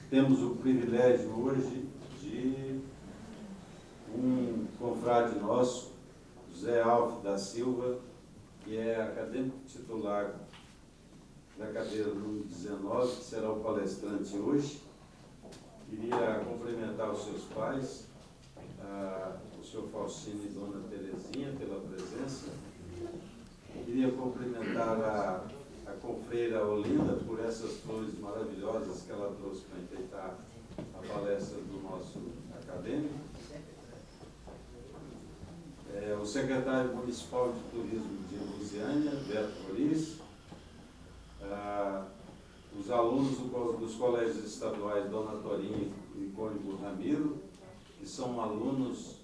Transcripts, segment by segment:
Temos o privilégio hoje de um confrade nosso, José Alves da Silva, que é acadêmico titular da cadeira número 19, que será o palestrante hoje. Queria cumprimentar os seus pais, o senhor Faustino e dona Terezinha, pela presença. Queria cumprimentar a confreira Olinda por essas flores maravilhosas que ela trouxe para enfeitar a palestra do nosso acadêmico. O secretário municipal de turismo de Lusiânia, Beto Moris, os alunos dos colégios estaduais Dona Torinha e Cônigo Ramiro, que são alunos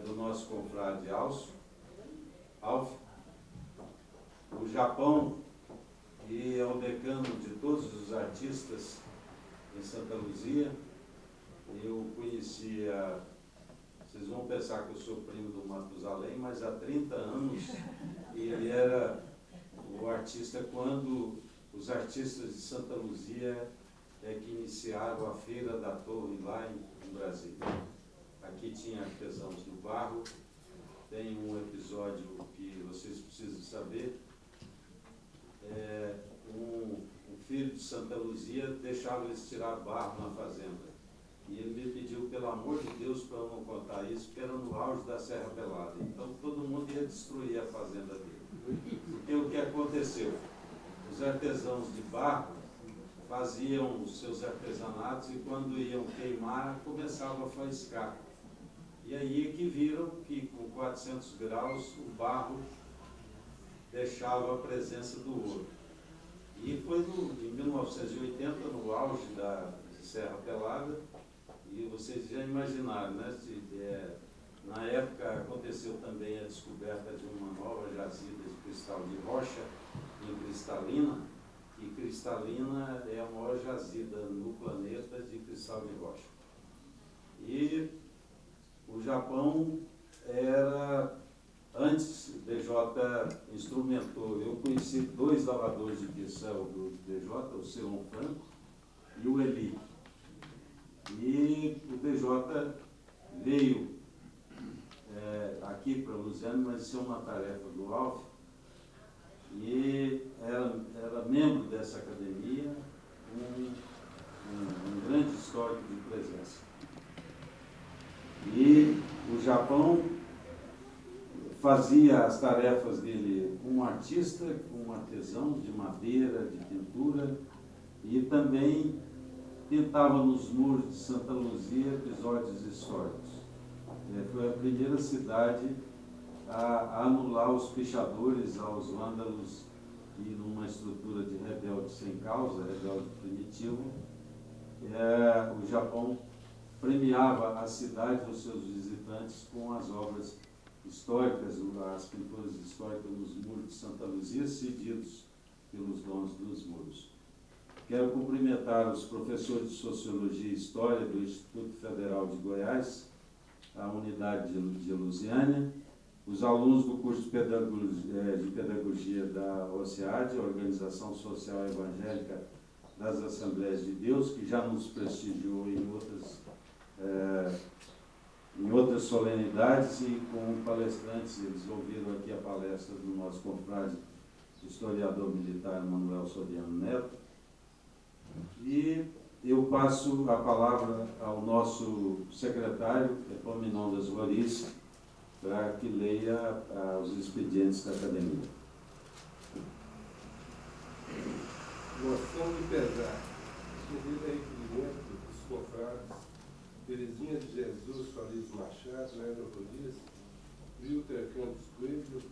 do nosso confrade Alf, o Japão, que é o decano de todos os artistas em Santa Luzia. Eu conhecia, vocês vão pensar que eu sou primo do Matusalém, mas há 30 anos ele era o artista quando os artistas de Santa Luzia que iniciaram a Feira da Torre lá em Brasília. Aqui tinha artesãos do barro. Tem um episódio que vocês precisam saber. Um filho de Santa Luzia deixava eles tirar barro na fazenda. E ele me pediu, pelo amor de Deus, para eu não contar isso, porque era no auge da Serra Pelada. Então todo mundo ia destruir a fazenda dele. Porque o que aconteceu? Os artesãos de barro faziam os seus artesanatos e quando iam queimar, começavam a faiscar. E aí que viram que com 400 graus o barro deixava a presença do ouro. E foi em 1980, no auge da Serra Pelada, e vocês já imaginaram, né? Na época aconteceu também a descoberta de uma nova jazida de cristal de rocha em Cristalina, e Cristalina é a maior jazida no planeta de cristal de rocha. E o Japão era, antes o DJ instrumentou, eu conheci 2 lavadores de pincel do DJ, o Celon Franco e o Eli. E o DJ veio aqui para Lusiânia, mas isso é uma tarefa do Alf, e era membro dessa academia, um grande histórico de presença. E o Japão fazia as tarefas dele como artista, como artesão de madeira, de pintura, e também pintava nos muros de Santa Luzia episódios históricos. Foi a primeira cidade a anular os pichadores aos vândalos e numa estrutura de rebelde sem causa, rebelde primitivo. O Japão premiava a cidade e os seus visitantes com as obras históricas, as pinturas históricas nos muros de Santa Luzia, cedidos pelos donos dos muros. Quero cumprimentar os professores de Sociologia e História do Instituto Federal de Goiás, a unidade de Lusiânia, os alunos do curso de Pedagogia da OSEAD, Organização Social Evangélica das Assembleias de Deus, que já nos prestigiou em outras solenidades, e com palestrantes, eles ouviram aqui a palestra do nosso confrade, historiador militar Manuel Soriano Neto. E eu passo a palavra ao nosso secretário, Epaminondas Roriz, para que leia os expedientes da academia. Moção de pesar. Devido a requerimento dos confrades Terezinha de Jesus Farias Machado, Edra Roriz, Wilter Campos Coelho,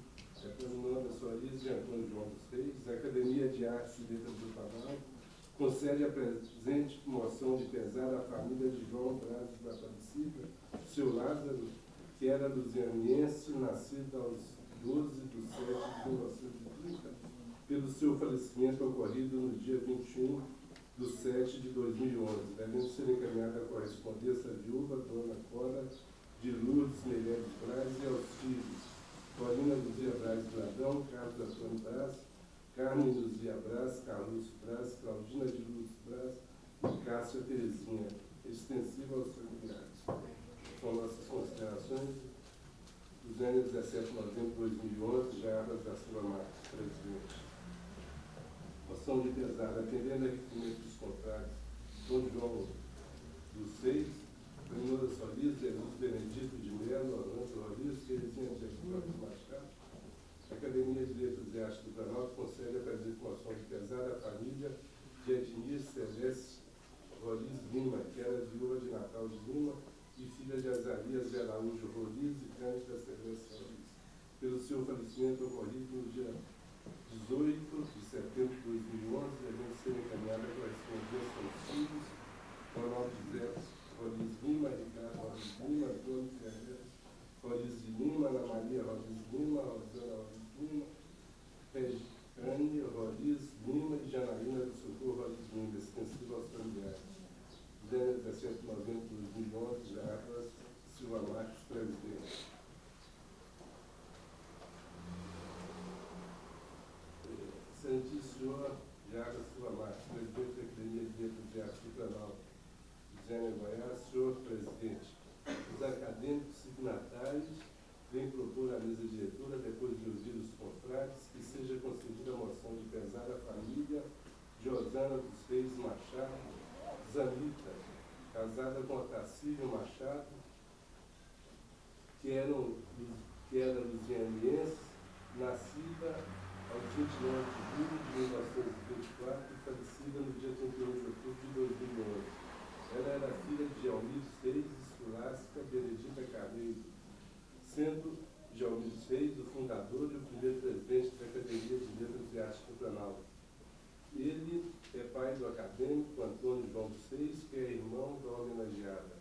Epaminondas Roriz e Antônio João dos Reis, a Academia de Artes e Letras do Planalto concede a presente moção de pesar à família de João Braz da Aparecida, seu Lázaro, que era lusianiense, nascido aos 12 de 7 de 1930, pelo seu falecimento ocorrido no dia 21 de 7 de 2011, devendo ser encaminhada a correspondência viúva, Dona Cora de Lourdes Meireles Braz, e aos filhos Corina Luzia Braz Bradão, Carlos Antônio Braz, Carmen Luzia Braz, Carlos Braz, Claudina de Luz Braz, e Cássia Terezinha, extensiva aos familiares. São nossas considerações. Usânia, 17 de novembro de 2011, Jarbas da Silva Marques, presidente. Moção de pesar, atendendo a requerimento dos contrários, Dom João dos Seis, Fernanda Solis, Jesus Benedito de Melo, Orlando Roriz, Terezinha de Jesus Machado. A Academia de Letras e Artes do Planalto concede a presente moção de pesar à família de Ednir Celeste Roriz Lima, que era viúva de Natal de Lima e filha de Azarias de Araújo Roriz e Cândida Celeste Roriz, pelo seu falecimento ocorrido no dia 18 de setembro de 2011, devendo ser encaminhada para a correspondência aos filhos, Ronaldo José Roriz Lima, Ricardo Roriz Lima, Antônio Ferreira Roriz de Lima, Ana Maria Roriz Lima, Rosana Roriz Lima, Regiane Roriz Lima e Janaína do Socorro Roriz Lima, extensiva aos familiares. 17 de novembro de 2011, Jarbas Silva Marques, presidente. Santíssimo Senhor Jarbas Silva Marques, presidente da Academia de Letras e Artes do Planalto, Zénia Goiás, senhor presidente. Os acadêmicos signatários vêm propor à mesa diretora, depois de ouvir os confrades, que seja concedida a moção de pesar à família de Osana dos Reis Machado Zanita, casada com Otacílio Machado, que era lusianiense, nascida aos 29 de julho de 1924 e falecida no dia 31 de outubro de 2011. Ela era filha de Almides Reis e Escolástica Benedita Carneiro, sendo de Almides Reis o fundador e o primeiro presidente da Academia de Letras e Artes do Planalto. Ele é pai do acadêmico Antônio João dos Seis, que é irmão da homenageada,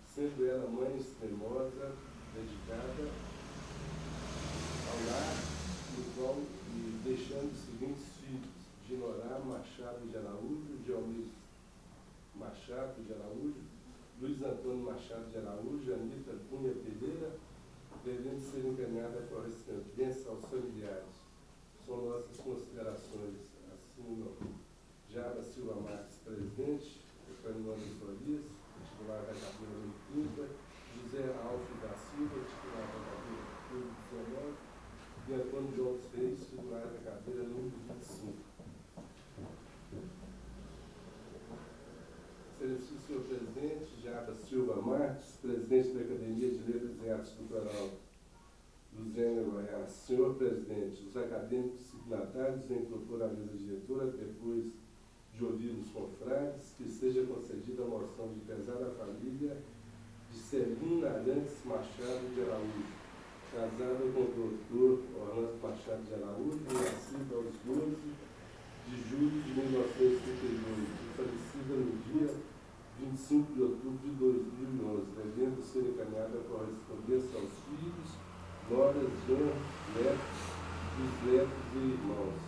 sendo ela mãe extremosa, dedicada ao lar, no qual, e deixando os seguintes filhos: Ginorá Machado de Araújo, Dionísio Machado de Araújo, Luiz Antônio Machado de Araújo, Anita Cunha Pereira, devendo ser encaminhada a correspondência aos familiares. São nossas considerações. Assinam Jarbas Silva Marques, presidente, Fernando Solis, titular da cadeira 30, José Alves da Silva, titular da cadeira 19, e Antônio João dos Reis, titular da cadeira número 25. Excelentíssimo senhor presidente, Jarbas Silva Marques, presidente da Academia de Letras e Artes do Planalto, Luzênia Goiás. Senhor presidente, os acadêmicos signatários vêm propor à mesa diretora, depois de ouvir os confrades, que seja concedida a moção de pesar à família de Celina Arantes Machado de Araújo, casada com o doutor Orlando Machado de Araújo, nascida aos 12 de julho de 1932 e falecida no dia 25 de outubro de 2011, devendo ser encaminhada a correspondência aos filhos, noras, genros, netos, bisnetos e irmãos.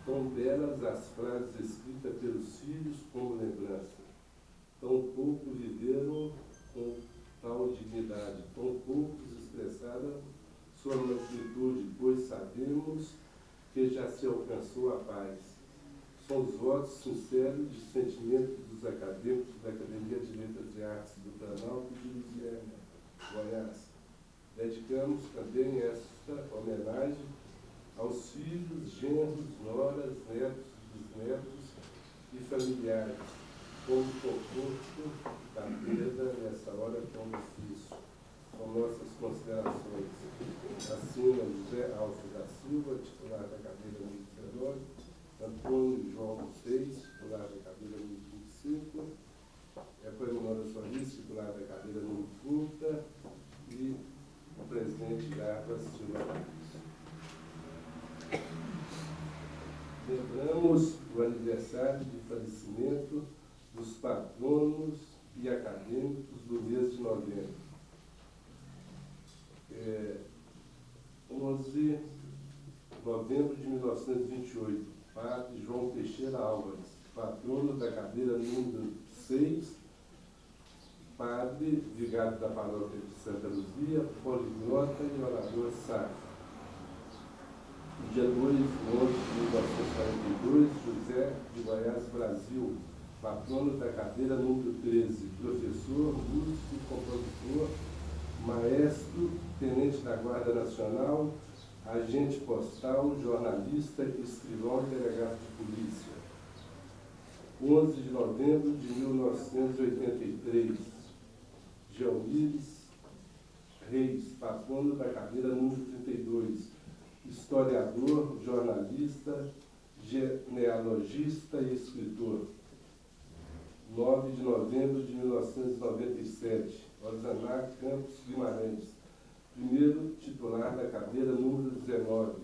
Tão belas as frases escritas pelos filhos como lembrança. Tão pouco viveram com tal dignidade, tão poucos expressaram sua magnitude, pois sabemos que já se alcançou a paz. São os votos sinceros de sentimento dos acadêmicos da Academia de Letras e Artes do Planalto de Luziânia, Goiás. Dedicamos também esta homenagem aos filhos, genros, noras, netos, bisnetos e familiares, como conforto da perda nessa hora tão difícil. São nossas considerações. Assina José Alves da Silva, titular da cadeira número 19, Antônio João dos Reis, titular da cadeira número 25, Epaminonda Solis, titular da cadeira número 30, e o presidente Jarbas Silva Marques. Lembramos o aniversário de falecimento dos patronos e acadêmicos do mês de novembro. 11 de novembro de 1928, padre João Teixeira Álvares, patrono da cadeira número 6, padre vigário da paróquia de Santa Luzia, poliglota e orador sacro. Dia 2 de 11 de 1942, José de Goiás, Brasil, patrono da cadeira número 13, professor, músico, compositor, maestro, tenente da Guarda Nacional, agente postal, jornalista, escrivão e delegado de polícia. 11 de novembro de 1983, Geomires Reis, patrono da cadeira número 32, historiador, jornalista, genealogista e escritor. 9 de novembro de 1997, Osanar Campos Guimarães, primeiro titular da cadeira número 19,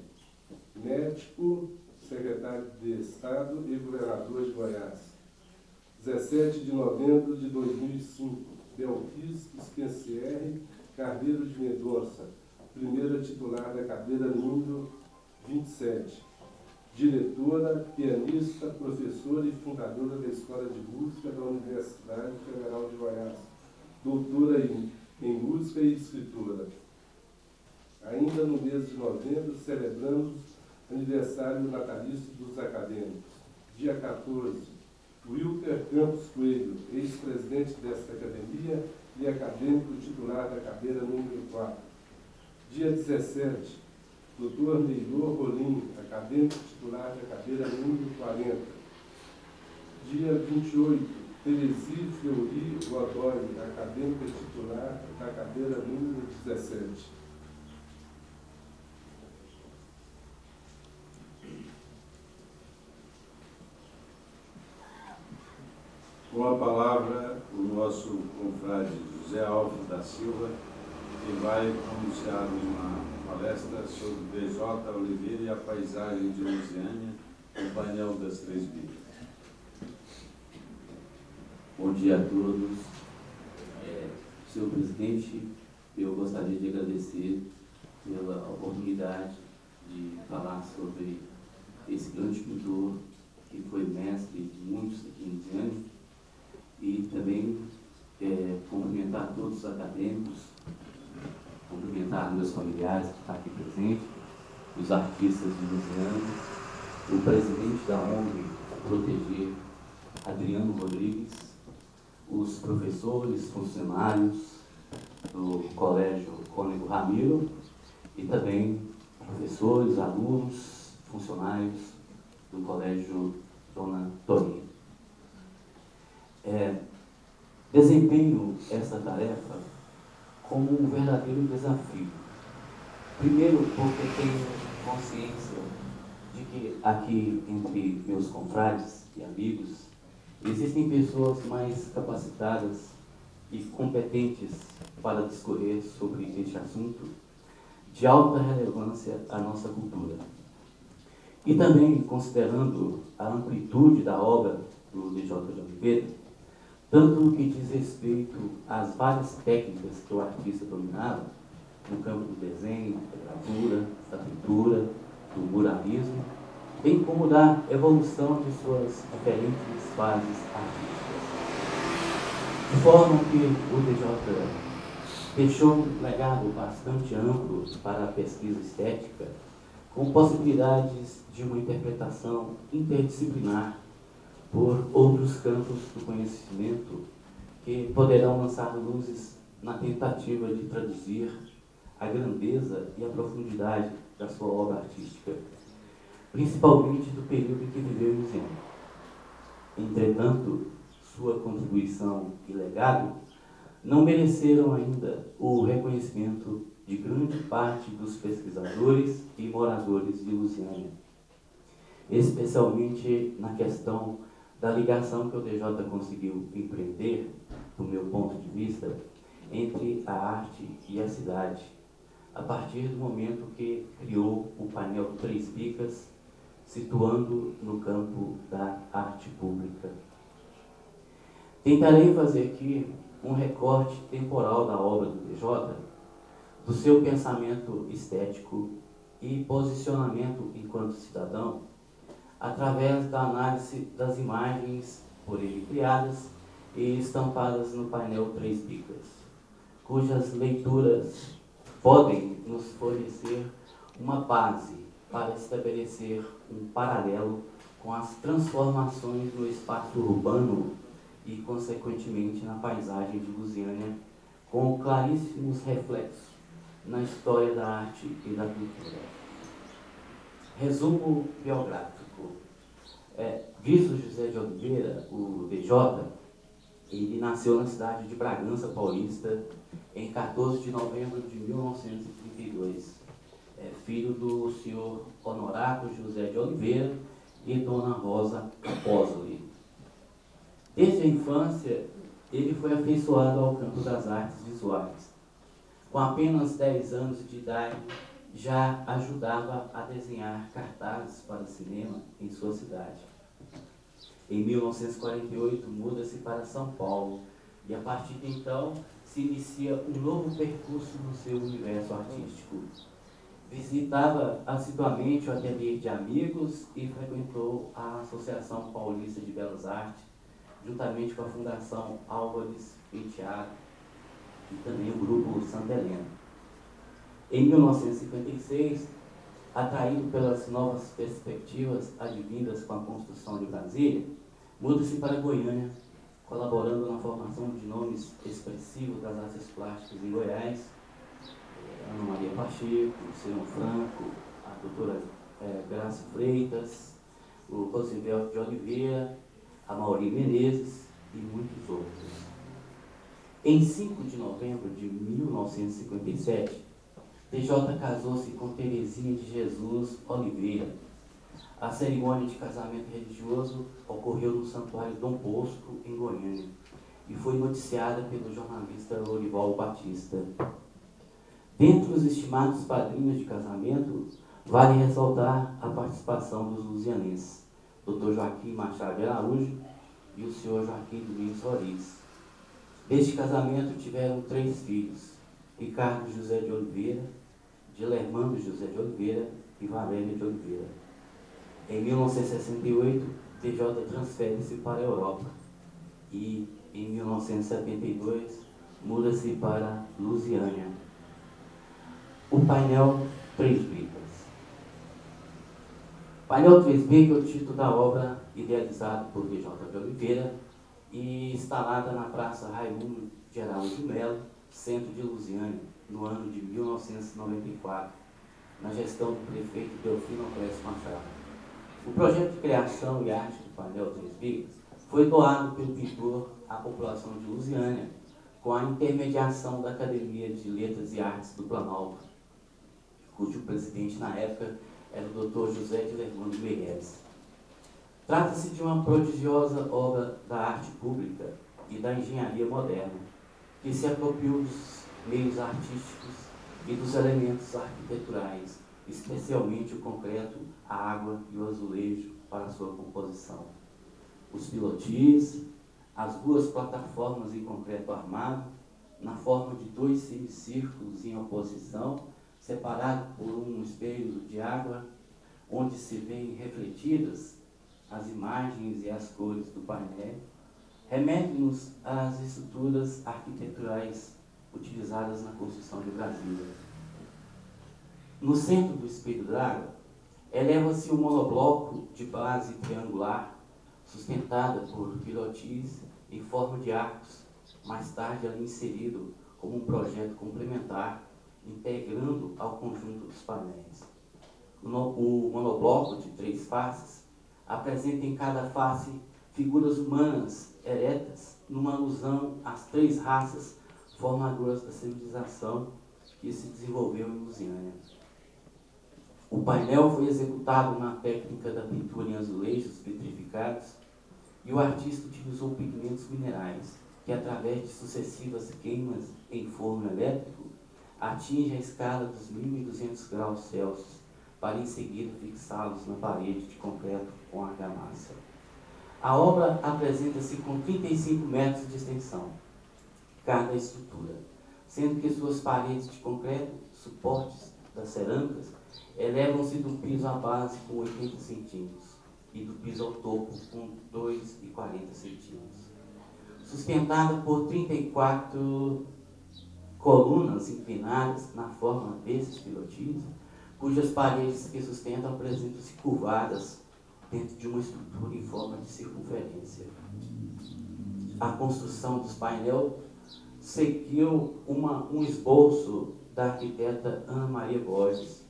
médico, secretário de Estado e governador de Goiás. 17 de novembro de 2005, Belquis Spencer Carneiro de Mendonça, primeira titular da cadeira número 27, diretora, pianista, professora e fundadora da Escola de Música da Universidade Federal de Goiás, doutora em música e escritora. Ainda no mês de novembro, celebramos aniversário natalício dos acadêmicos. Dia 14, Wilker Campos Coelho, ex-presidente desta academia e acadêmico titular da cadeira número 4. Dia 17, Dr. Neilor Rolim, acadêmico titular da cadeira número 40. Dia 28, Teresi Fleury Godoy, acadêmica titular da cadeira número 17. Com a palavra, o nosso confrade José Alves da Silva, que vai pronunciar uma palestra sobre BJ Oliveira e a paisagem de Lusiânia, no painel das Três Bíblias. Bom dia a todos. Senhor presidente, eu gostaria de agradecer pela oportunidade de falar sobre esse grande pintor que foi mestre de muitos aqui em Lusiânia, e também cumprimentar todos os acadêmicos, cumprimentar meus familiares que estão aqui presentes, os artistas de Lusiânia, o presidente da ONG Proteger, Adriano Rodrigues, os professores, funcionários do Colégio Cônego Ramiro e também professores, alunos, funcionários do Colégio Dona Torinha. Desempenho essa tarefa como um verdadeiro desafio. Primeiro, porque tenho consciência de que aqui entre meus confrades e amigos existem pessoas mais capacitadas e competentes para discorrer sobre este assunto de alta relevância à nossa cultura. E também, considerando a amplitude da obra do DJ de Oliveira, tanto no que diz respeito às várias técnicas que o artista dominava, no campo do desenho, da gravura, da pintura, do muralismo, bem como da evolução de suas diferentes fases artísticas. De forma que o DJ deixou um legado bastante amplo para a pesquisa estética, com possibilidades de uma interpretação interdisciplinar por outros campos do conhecimento que poderão lançar luzes na tentativa de traduzir a grandeza e a profundidade da sua obra artística, principalmente do período em que viveu em Lusiânia. Entretanto, sua contribuição e legado não mereceram ainda o reconhecimento de grande parte dos pesquisadores e moradores de Lusiânia, especialmente na questão da ligação que o DJ conseguiu empreender, do meu ponto de vista, entre a arte e a cidade, a partir do momento que criou o painel Três Bicas, situando no campo da arte pública. Tentarei fazer aqui um recorte temporal da obra do DJ, do seu pensamento estético e posicionamento enquanto cidadão, através da análise das imagens por ele criadas e estampadas no painel Três Bicas, cujas leituras podem nos fornecer uma base para estabelecer um paralelo com as transformações no espaço urbano e, consequentemente, na paisagem de Lusiânia, com claríssimos reflexos na história da arte e da cultura. Resumo biográfico. Visto José de Oliveira, o DJ, ele nasceu na cidade de Bragança Paulista em 14 de novembro de 1932. Filho do senhor Honorato José de Oliveira e dona Rosa Capozoli. Desde a infância, ele foi afeiçoado ao campo das artes visuais. Com apenas 10 anos de idade, já ajudava a desenhar cartazes para cinema em sua cidade. Em 1948, muda-se para São Paulo e, a partir de então, se inicia um novo percurso no seu universo artístico. Visitava assiduamente o ateliê de amigos e frequentou a Associação Paulista de Belas Artes, juntamente com a Fundação Álvares Penteado e também o Grupo Santa Helena. Em 1956, atraído pelas novas perspectivas advindas com a construção de Brasília, muda-se para Goiânia, colaborando na formação de nomes expressivos das artes plásticas em Goiás, Ana Maria Pacheco, Luciano Franco, a doutora Graça Freitas, o Rosivelto de Oliveira, a Mauri Menezes e muitos outros. Em 5 de novembro de 1957, DJ casou-se com Terezinha de Jesus Oliveira. A cerimônia de casamento religioso ocorreu no Santuário Dom Bosco, em Goiânia, e foi noticiada pelo jornalista Lorival Batista. Dentre os estimados padrinhos de casamento, vale ressaltar a participação dos lusianenses, Dr. Joaquim Machado de Araújo e o Sr. Joaquim Domingos Roriz. Deste casamento tiveram 3 filhos, Ricardo José de Oliveira, Dilermando José de Oliveira e Valéria de Oliveira. Em 1968, DJ transfere-se para a Europa e, em 1972, muda-se para Lusiânia. O painel Três Bicas. Painel Três Bicas é o título da obra idealizada por DJ de Oliveira e instalada na Praça Raimundo de Araújo Melo, centro de Lusiânia, no ano de 1994, na gestão do prefeito Delfino Clécio Machado. O projeto de criação e arte do painel Três Bicas foi doado pelo pintor à população de Lusiânia, com a intermediação da Academia de Letras e Artes do Planalto, cujo presidente na época era o Dr. José Dilermando Meireles. Trata-se de uma prodigiosa obra da arte pública e da engenharia moderna, que se apropriou dos meios artísticos e dos elementos arquiteturais, especialmente o concreto, a água e o azulejo para sua composição. Os pilotis, as 2 plataformas em concreto armado, na forma de 2 semicírculos em oposição, separados por um espelho de água, onde se veem refletidas as imagens e as cores do painel, remete-nos às estruturas arquiteturais utilizadas na construção de Brasília. No centro do espelho d'água, eleva-se um monobloco de base triangular, sustentada por pilotis em forma de arcos, mais tarde ali inserido como um projeto complementar, integrando ao conjunto dos painéis. O monobloco de 3 faces apresenta em cada face figuras humanas eretas, numa alusão às 3 raças formadoras da civilização que se desenvolveu em Lusiânia. O painel foi executado na técnica da pintura em azulejos vitrificados e o artista utilizou pigmentos minerais que, através de sucessivas queimas em forno elétrico, atinge a escala dos 1.200 graus Celsius para em seguida fixá-los na parede de concreto com argamassa. A obra apresenta-se com 35 metros de extensão, cada estrutura, sendo que suas paredes de concreto, suportes das cerâmicas, elevam-se do piso à base com 80 centímetros e do piso ao topo com 2,40 centímetros. Sustentada por 34 colunas inclinadas na forma desses pilotis, cujas paredes que sustentam apresentam-se curvadas dentro de uma estrutura em forma de circunferência. A construção dos painéis seguiu um esboço da arquiteta Ana Maria Borges,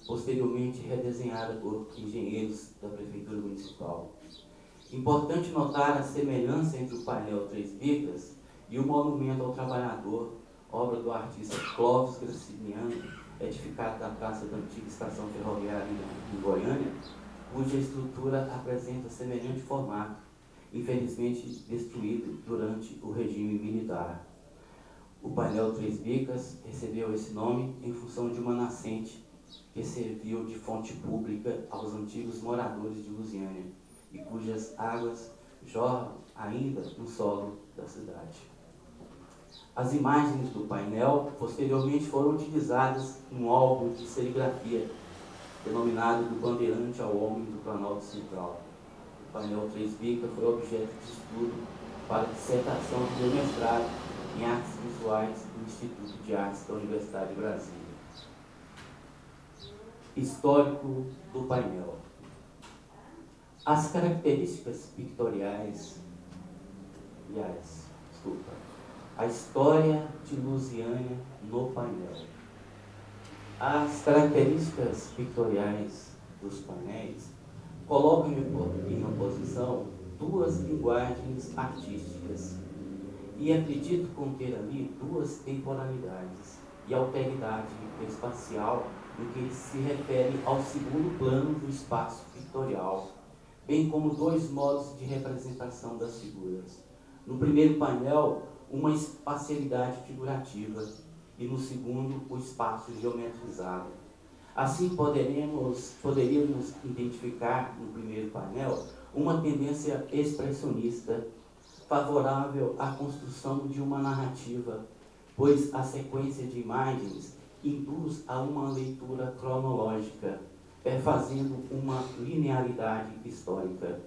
posteriormente redesenhada por engenheiros da Prefeitura Municipal. Importante notar a semelhança entre o painel Três Bicas e o Monumento ao Trabalhador, obra do artista Clóvis Graciliano, edificado na praça da antiga estação ferroviária em Goiânia, cuja estrutura apresenta semelhante formato, infelizmente destruído durante o regime militar. O painel Três Bicas recebeu esse nome em função de uma nascente que serviu de fonte pública aos antigos moradores de Lusiânia e cujas águas jorram ainda no solo da cidade. As imagens do painel posteriormente foram utilizadas num álbum de serigrafia denominado Do Bandeirante ao Homem do Planalto Central. O painel Três Bicas foi objeto de estudo para a dissertação do meu mestrado em Artes Visuais do Instituto de Artes da Universidade de Brasília. Histórico do painel. As características pictoriais, a história de Lusiânia no painel. As características pictoriais dos painéis colocam em oposição duas linguagens artísticas e acredito conter ali duas temporalidades e alteridade espacial no que se refere ao segundo plano do espaço pictorial, bem como dois modos de representação das figuras. No primeiro painel, uma espacialidade figurativa e no segundo, o espaço geometrizado. Assim, poderíamos identificar no primeiro painel uma tendência expressionista favorável à construção de uma narrativa, pois a sequência de imagens induz a uma leitura cronológica, perfazendo uma linearidade histórica.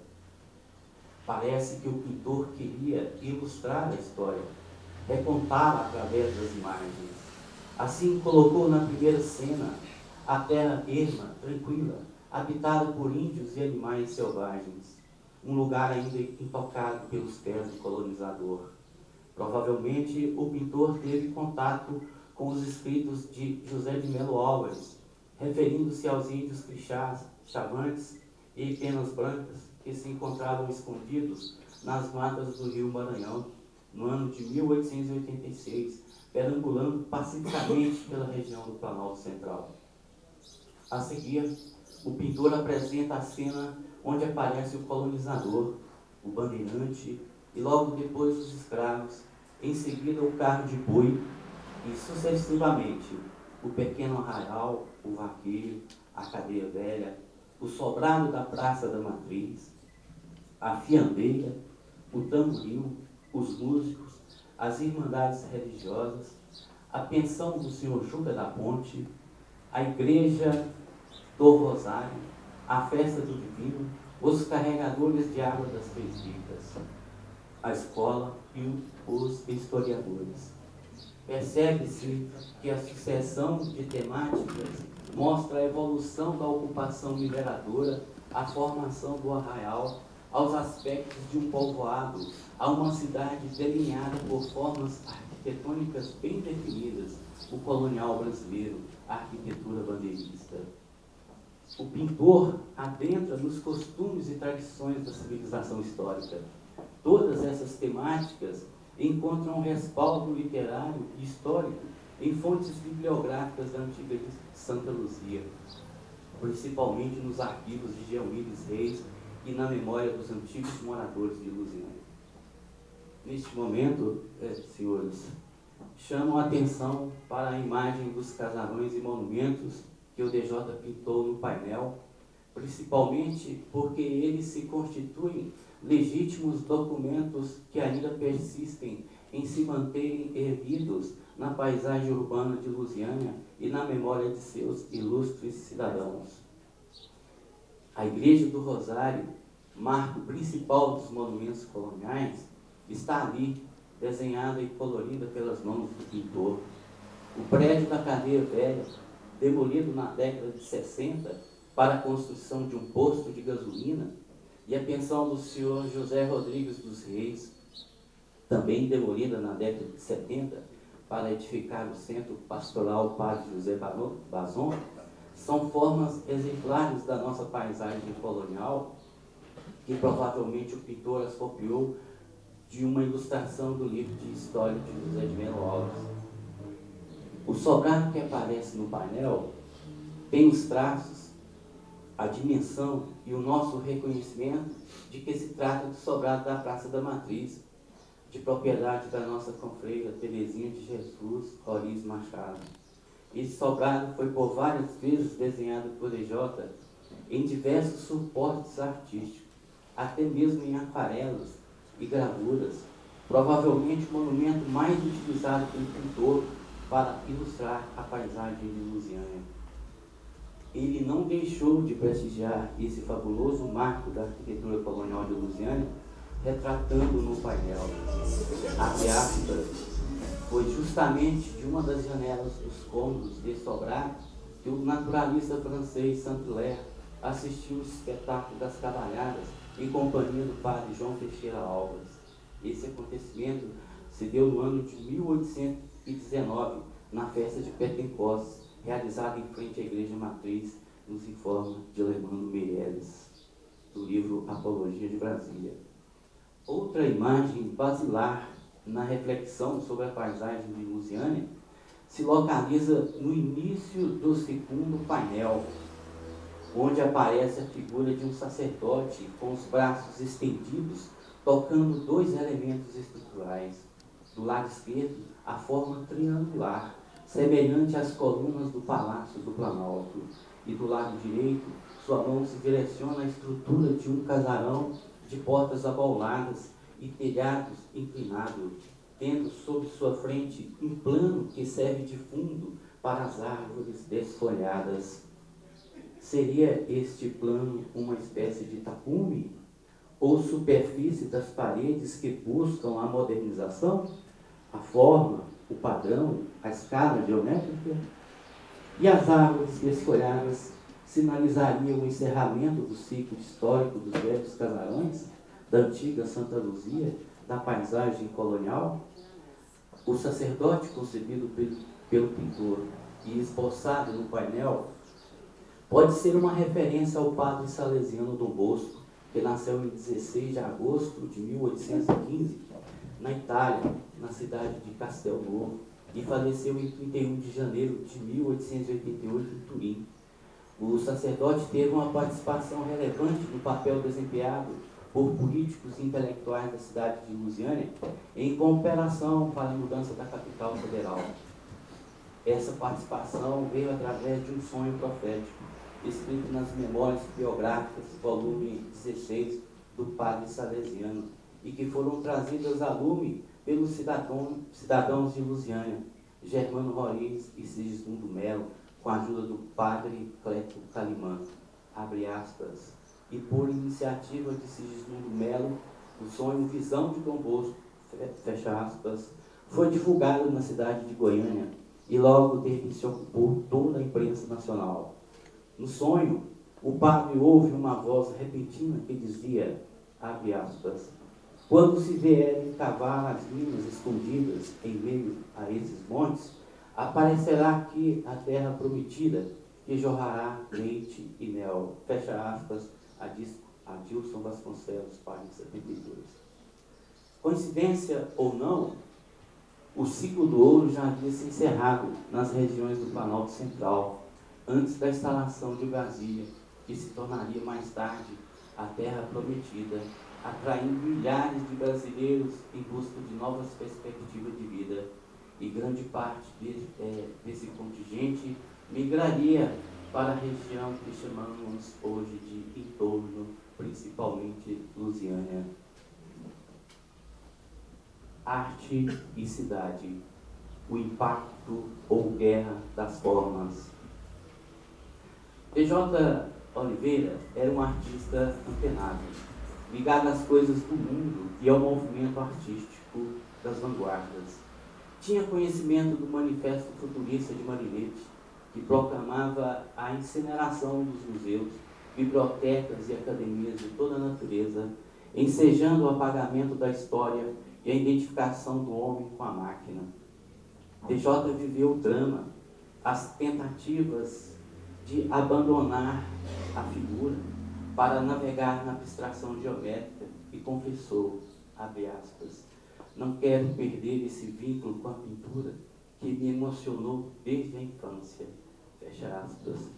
Parece que o pintor queria ilustrar a história, recontá-la através das imagens. Assim, colocou na primeira cena a terra erma, tranquila, habitada por índios e animais selvagens, um lugar ainda intocado pelos pés do colonizador. Provavelmente, o pintor teve contato com os escritos de José de Melo Álvares, referindo-se aos índios crixás, chavantes e penas brancas que se encontravam escondidos nas matas do rio Maranhão, no ano de 1886, perambulando pacificamente pela região do Planalto Central. A seguir, o pintor apresenta a cena onde aparece o colonizador, o bandeirante e logo depois os escravos, em seguida o carro de boi e sucessivamente o pequeno arraial, o vaqueiro, a cadeia velha, o sobrado da Praça da Matriz, a fiandeira, o tamboril, os músicos, as irmandades religiosas, a pensão do Senhor Juca da Ponte, a igreja do Rosário, a festa do Divino, os carregadores de água das Três Bicas, a escola e os historiadores. Percebe-se que a sucessão de temáticas mostra a evolução da ocupação mineradora, a formação do arraial, aos aspectos de um povoado, a uma cidade delineada por formas arquitetônicas bem definidas, o colonial brasileiro, a arquitetura bandeirista. O pintor adentra nos costumes e tradições da civilização histórica. Todas essas temáticas encontram um respaldo literário e histórico em fontes bibliográficas da antiga Santa Luzia, principalmente nos arquivos de Geomídes Reis e na memória dos antigos moradores de Lusiânia. Neste momento, senhores, chamo a atenção para a imagem dos casarões e monumentos que o DJ pintou no painel, principalmente porque eles se constituem legítimos documentos que ainda persistem em se manterem erguidos na paisagem urbana de Lusiânia e na memória de seus ilustres cidadãos. A Igreja do Rosário, marco principal dos monumentos coloniais, está ali, desenhada e colorida pelas mãos do pintor. O prédio da Cadeia Velha, demolido na década de 60, para a construção de um posto de gasolina, e a pensão do senhor José Rodrigues dos Reis, também demolida na década de 70, para edificar o Centro Pastoral Padre José Bazon, são formas exemplares da nossa paisagem colonial, que provavelmente o pintor as copiou de uma ilustração do livro de história de José de Melo Alves. O sobrado que aparece no painel tem os traços, a dimensão e o nosso reconhecimento de que se trata do sobrado da Praça da Matriz, de propriedade da nossa confreira Terezinha de Jesus Roriz Machado. Esse sobrado foi por várias vezes desenhado por EJ em diversos suportes artísticos, até mesmo em aquarelas e gravuras, provavelmente o monumento mais utilizado pelo pintor para ilustrar a paisagem de Lusiânia. Ele não deixou de prestigiar esse fabuloso marco da arquitetura colonial de Lusiânia, retratando no painel. Abre aspas, foi justamente de uma das janelas dos cômodos desse sobrado que o naturalista francês Saint-Hilaire assistiu o espetáculo das cavalhadas em companhia do padre João Teixeira Alves. Esse acontecimento se deu no ano de 1819, na festa de Pentecostes, realizada em frente à Igreja Matriz, nos informa de Lemando Meirelles, do livro Apologia de Brasília. Outra imagem basilar na reflexão sobre a paisagem de Lusiânia se localiza no início do segundo painel, onde aparece a figura de um sacerdote com os braços estendidos, tocando dois elementos estruturais. Do lado esquerdo, a forma triangular, semelhante às colunas do Palácio do Planalto, e do lado direito, sua mão se direciona à estrutura de um casarão de portas abauladas e telhados inclinados, tendo sob sua frente um plano que serve de fundo para as árvores desfolhadas. Seria este plano uma espécie de tapume ou superfície das paredes que buscam a modernização, a forma, o padrão, a escala geométrica? E as árvores desfolhadas sinalizariam o encerramento do ciclo histórico dos velhos casarões, da antiga Santa Luzia, da paisagem colonial? O sacerdote concebido pelo pintor e esboçado no painel pode ser uma referência ao padre salesiano Dom Bosco, que nasceu em 16 de agosto de 1815, na Itália, na cidade de Castelnuovo, e faleceu em 31 de janeiro de 1888 em Turim. O sacerdote teve uma participação relevante no papel desempenhado por políticos e intelectuais da cidade de Lusiânia em cooperação para a mudança da capital federal. Essa participação veio através de um sonho profético, escrito nas Memórias Biográficas, volume 16, do padre salesiano, e que foram trazidas a lume pelos cidadãos de Lusiânia, Germano Roriz e Sigismundo Melo, com a ajuda do padre Cleto Calimã, abre aspas, e por iniciativa de Sigismundo Melo, o sonho Visão de Dom Bosco, fecha aspas, foi divulgado na cidade de Goiânia e logo dele se ocupou toda a imprensa nacional. No sonho, o padre ouve uma voz repentina que dizia, abre aspas, quando se vierem cavar as minas escondidas em meio a esses montes, aparecerá aqui a terra prometida, que jorrará leite e mel. Fecha aspas, Adilson Vasconcelos, página 72. Coincidência ou não, o ciclo do ouro já havia se encerrado nas regiões do Planalto Central, antes da instalação de Brasília, que se tornaria mais tarde a terra prometida, atraindo milhares de brasileiros em busca de novas perspectivas de vida, e grande parte desse contingente migraria para a região que chamamos hoje de entorno, principalmente Lusiânia. Arte e cidade, o impacto ou guerra das formas. P.J. Oliveira era um artista antenado, ligado às coisas do mundo e ao movimento artístico das vanguardas. Tinha conhecimento do Manifesto Futurista de Marinette, que proclamava a incineração dos museus, bibliotecas e academias de toda a natureza, ensejando o apagamento da história e a identificação do homem com a máquina. DJ viveu o drama, as tentativas de abandonar a figura para navegar na abstração geométrica e confessou, abre aspas, não quero perder esse vínculo com a pintura que me emocionou desde a infância, fecha aspas.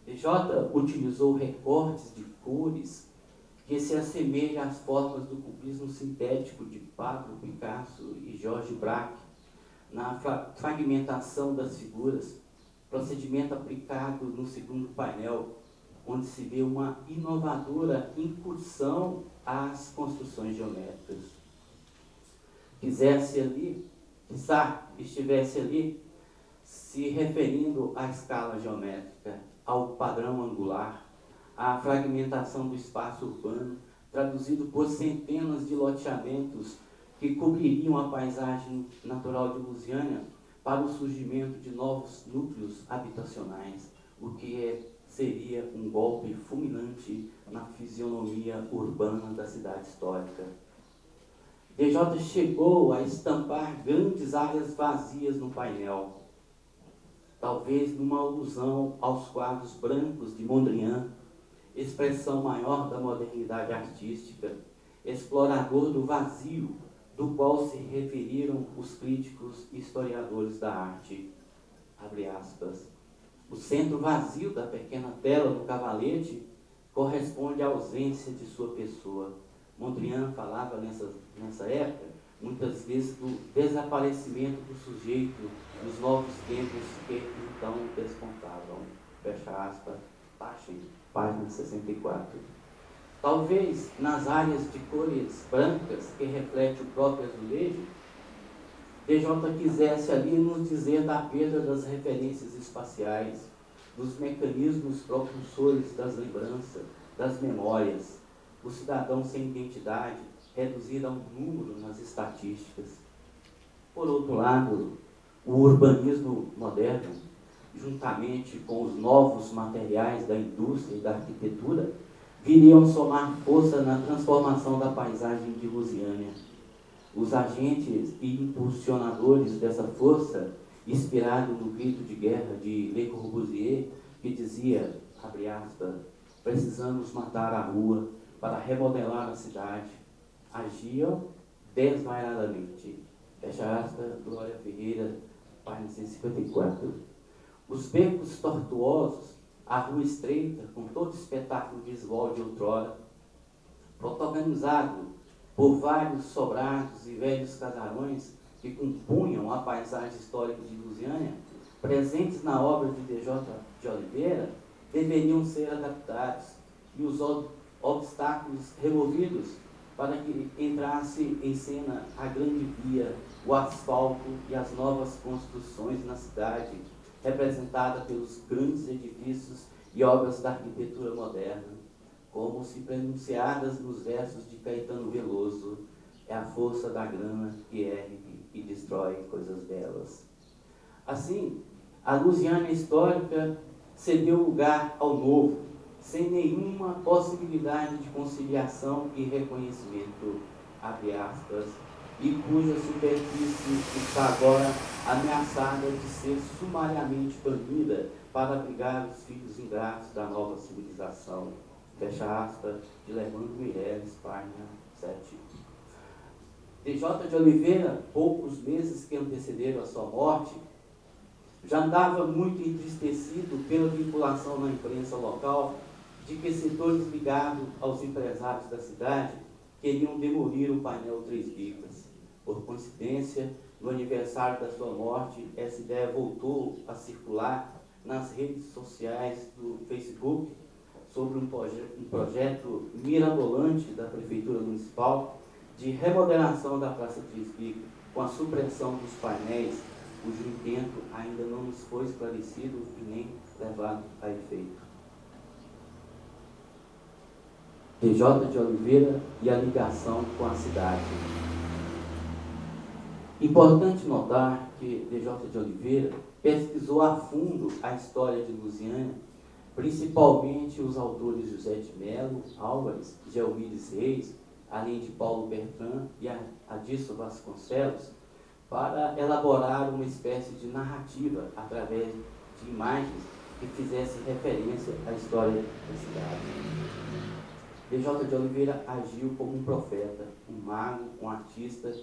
DJ utilizou recortes de cores que se assemelham às formas do cubismo sintético de Pablo Picasso e Georges Braque na fragmentação das figuras, procedimento aplicado no segundo painel, onde se vê uma inovadora incursão às construções geométricas. Estivesse ali se referindo à escala geométrica, ao padrão angular, à fragmentação do espaço urbano, traduzido por centenas de loteamentos que cobririam a paisagem natural de Lusiânia para o surgimento de novos núcleos habitacionais, o que seria um golpe fulminante na fisionomia urbana da cidade histórica. DJ chegou a estampar grandes áreas vazias no painel, talvez numa alusão aos quadros brancos de Mondrian, expressão maior da modernidade artística, explorador do vazio, do qual se referiram os críticos e historiadores da arte. Abre aspas. O centro vazio da pequena tela do cavalete corresponde à ausência de sua pessoa. Mondrian falava nessa época, muitas vezes, do desaparecimento do sujeito, dos novos tempos que então despontavam. Fecha aspas, Taschen, página 64. Talvez nas áreas de cores brancas que reflete o próprio azulejo, DJ quisesse ali nos dizer da perda das referências espaciais, dos mecanismos propulsores das lembranças, das memórias, o cidadão sem identidade, reduzido a um número nas estatísticas. Por outro lado, o urbanismo moderno, juntamente com os novos materiais da indústria e da arquitetura, viriam somar força na transformação da paisagem de Lusiânia. Os agentes e impulsionadores dessa força, inspirado no grito de guerra de Le Corbusier, que dizia, abre aspas, precisamos matar a rua para remodelar a cidade, agiam desvairadamente. Fecha aspas, Glória Ferreira, página 154. Os becos tortuosos, a rua estreita, com todo o espetáculo visual de outrora, protagonizado por vários sobrados e velhos casarões que compunham a paisagem histórica de Lusiânia, presentes na obra de DJ de Oliveira, deveriam ser adaptados e os obstáculos removidos para que entrasse em cena a grande via, o asfalto e as novas construções na cidade, representada pelos grandes edifícios e obras da arquitetura moderna, como se pronunciadas nos versos de Caetano Veloso, é a força da grana que ergue e destrói coisas belas. Assim, a Lusiânia histórica cedeu lugar ao novo, sem nenhuma possibilidade de conciliação e reconhecimento, abre aspas, e cuja superfície está agora ameaçada de ser sumariamente banida para abrigar os filhos ingratos da nova civilização. Fecha aspas, de Leandro Meirelles, página 7. DJ de Oliveira, poucos meses que antecederam a sua morte, já andava muito entristecido pela vinculação na imprensa local de que setores ligados aos empresários da cidade queriam demolir o painel Três Bicas. Por coincidência, no aniversário da sua morte, essa ideia voltou a circular nas redes sociais do Facebook sobre um projeto mirabolante da Prefeitura Municipal de remodelação da Praça Três Bicas, com a supressão dos painéis, cujo intento ainda não nos foi esclarecido e nem levado a efeito. DJ de Oliveira e a ligação com a cidade. Importante notar que DJ de Oliveira pesquisou a fundo a história de Lusiânia, principalmente os autores José de Melo Álvares, Gelmires Reis, além de Paulo Bertrand e Adilson Vasconcelos, para elaborar uma espécie de narrativa através de imagens que fizesse referência à história da cidade. DJ de Oliveira agiu como um profeta, um mago, um artista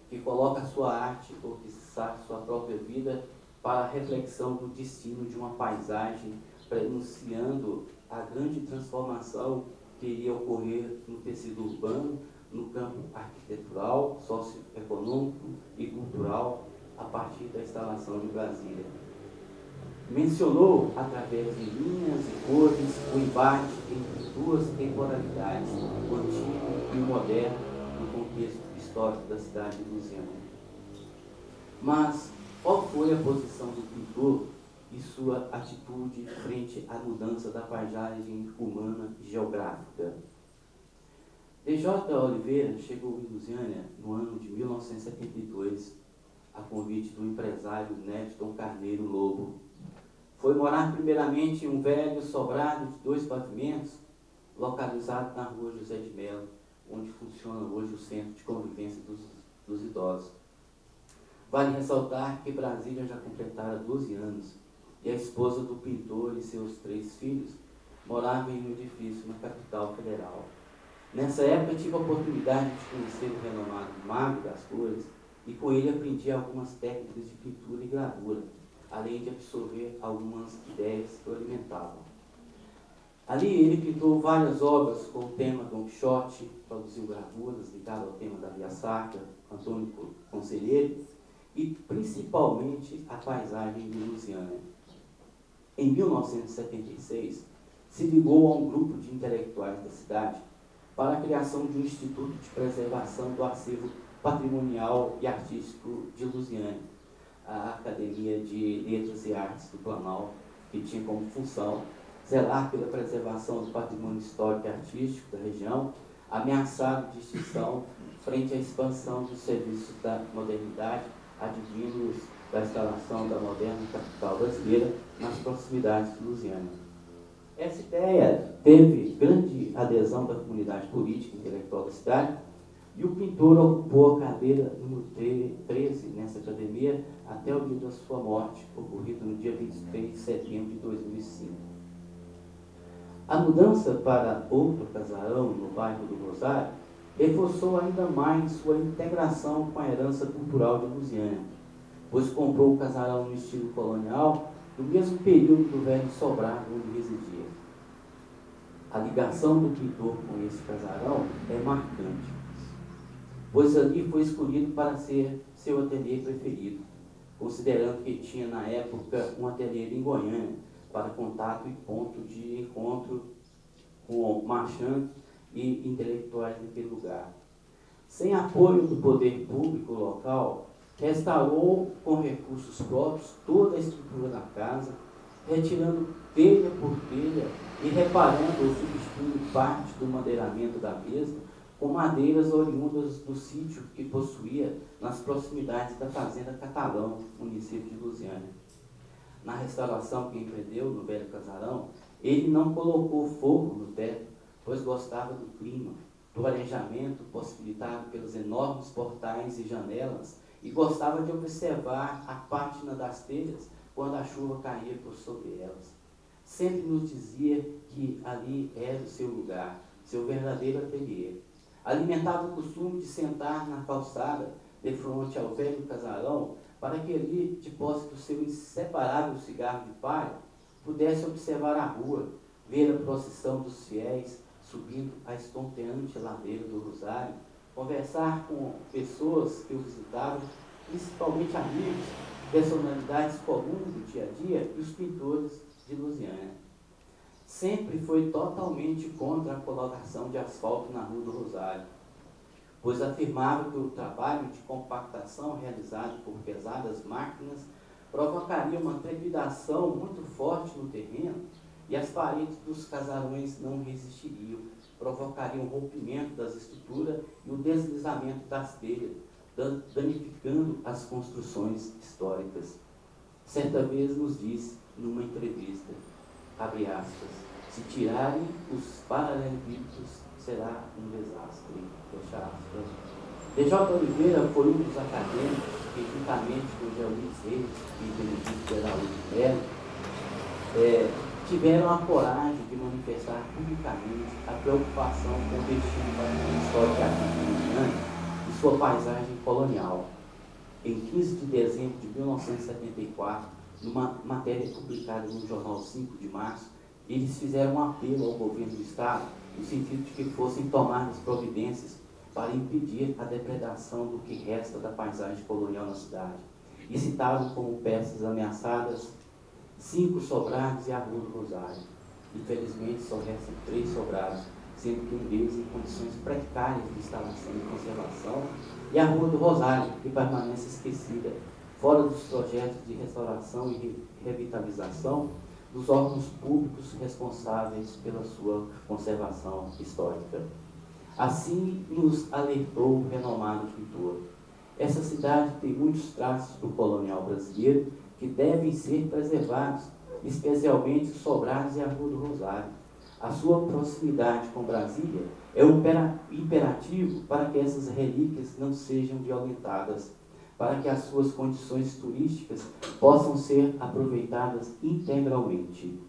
que coloca sua arte, ou quiçá sua própria vida, para a reflexão do destino de uma paisagem, prenunciando a grande transformação que iria ocorrer no tecido urbano, no campo arquitetural, socioeconômico e cultural, a partir da instalação de Brasília. Mencionou, através de linhas e cores, o embate entre duas temporalidades, o antigo e o moderno, no contexto histórico da cidade de Lusiânia. Mas qual foi a posição do pintor e sua atitude frente à mudança da paisagem humana e geográfica? DJ Oliveira chegou em Lusiânia no ano de 1972, a convite do empresário Néstor Carneiro Lobo. Foi morar primeiramente em um velho sobrado de 2 pavimentos, localizado na rua José de Melo, onde funciona hoje o Centro de Convivência dos Idosos. Vale ressaltar que Brasília já completara 12 anos e a esposa do pintor e seus 3 filhos moravam em um edifício na capital federal. Nessa época tive a oportunidade de conhecer o renomado Mago das Cores e com ele aprendi algumas técnicas de pintura e gravura, além de absorver algumas ideias que o alimentavam. Ali ele pintou várias obras com o tema Don Quixote, produziu gravuras ligadas ao tema da Via Sacra, Antônio Conselheiro, e principalmente a paisagem de Lusiânia. Em 1976, se ligou a um grupo de intelectuais da cidade para a criação de um Instituto de Preservação do Acervo Patrimonial e Artístico de Lusiânia, a Academia de Letras e Artes do Planalto, que tinha como função zelar pela preservação do patrimônio histórico e artístico da região, ameaçado de extinção frente à expansão dos serviços da modernidade advindos da instalação da moderna capital brasileira nas proximidades de Lusiânia. Essa ideia teve grande adesão da comunidade política e intelectual da cidade, e o pintor ocupou a cadeira número 13 nessa academia até o dia da sua morte, ocorrido no dia 23 de setembro de 2005. A mudança para outro casarão no bairro do Rosário reforçou ainda mais sua integração com a herança cultural de Lusiânia, pois comprou o casarão no estilo colonial no mesmo período do velho sobrado onde residia. A ligação do pintor com esse casarão é marcante, pois ali foi escolhido para ser seu ateliê preferido, considerando que tinha na época um ateliê em Goiânia para contato e ponto de encontro com marchantes e intelectuais daquele lugar. Sem apoio do poder público local, restaurou com recursos próprios toda a estrutura da casa, retirando telha por telha e reparando ou substituindo parte do madeiramento da mesma com madeiras oriundas do sítio que possuía nas proximidades da fazenda Catalão, município de Lusiânia. Na restauração que empreendeu no velho casarão, ele não colocou fogo no teto, pois gostava do clima, do arejamento possibilitado pelos enormes portais e janelas, e gostava de observar a pátina das telhas quando a chuva caía por sobre elas. Sempre nos dizia que ali era o seu lugar, seu verdadeiro ateliê. Alimentava o costume de sentar na calçada, de frente ao velho casarão, para que ali, depois do seu inseparável cigarro de palha, pudesse observar a rua, ver a procissão dos fiéis subindo a estonteante ladeira do Rosário, conversar com pessoas que o visitavam, principalmente amigos, personalidades comuns do dia a dia e os pintores de Lusiânia. Sempre foi totalmente contra a colocação de asfalto na Rua do Rosário, pois afirmava que o trabalho de compactação realizado por pesadas máquinas provocaria uma trepidação muito forte no terreno e as paredes dos casarões não resistiriam, provocariam o rompimento das estruturas e o deslizamento das telhas, danificando as construções históricas. Certa vez nos disse, numa entrevista, abre aspas, se tirarem os paralelepípedos, será um desastre, fecha aspas. D.J. Oliveira foi um dos acadêmicos que, juntamente com Geolides Reis e Benedito de Araújo Melo, tiveram a coragem de manifestar publicamente a preocupação com o destino patrimônio histórico argentino e sua paisagem colonial. Em 15 de dezembro de 1974, numa matéria publicada no jornal 5 de março, eles fizeram um apelo ao governo do Estado, no sentido de que fossem tomadas providências para impedir a depredação do que resta da paisagem colonial na cidade. E citaram como peças ameaçadas 5 sobrados e a Rua do Rosário. Infelizmente, só restam 3 sobrados, sendo que um deles em condições precárias de instalação e conservação, e a Rua do Rosário, que permanece esquecida, fora dos projetos de restauração e revitalização dos órgãos públicos responsáveis pela sua conservação histórica. Assim nos alertou o renomado pintor. Essa cidade tem muitos traços do colonial brasileiro que devem ser preservados, especialmente os sobrados e a Rua do Rosário. A sua proximidade com Brasília é um imperativo para que essas relíquias não sejam violentadas, para que as suas condições turísticas possam ser aproveitadas integralmente.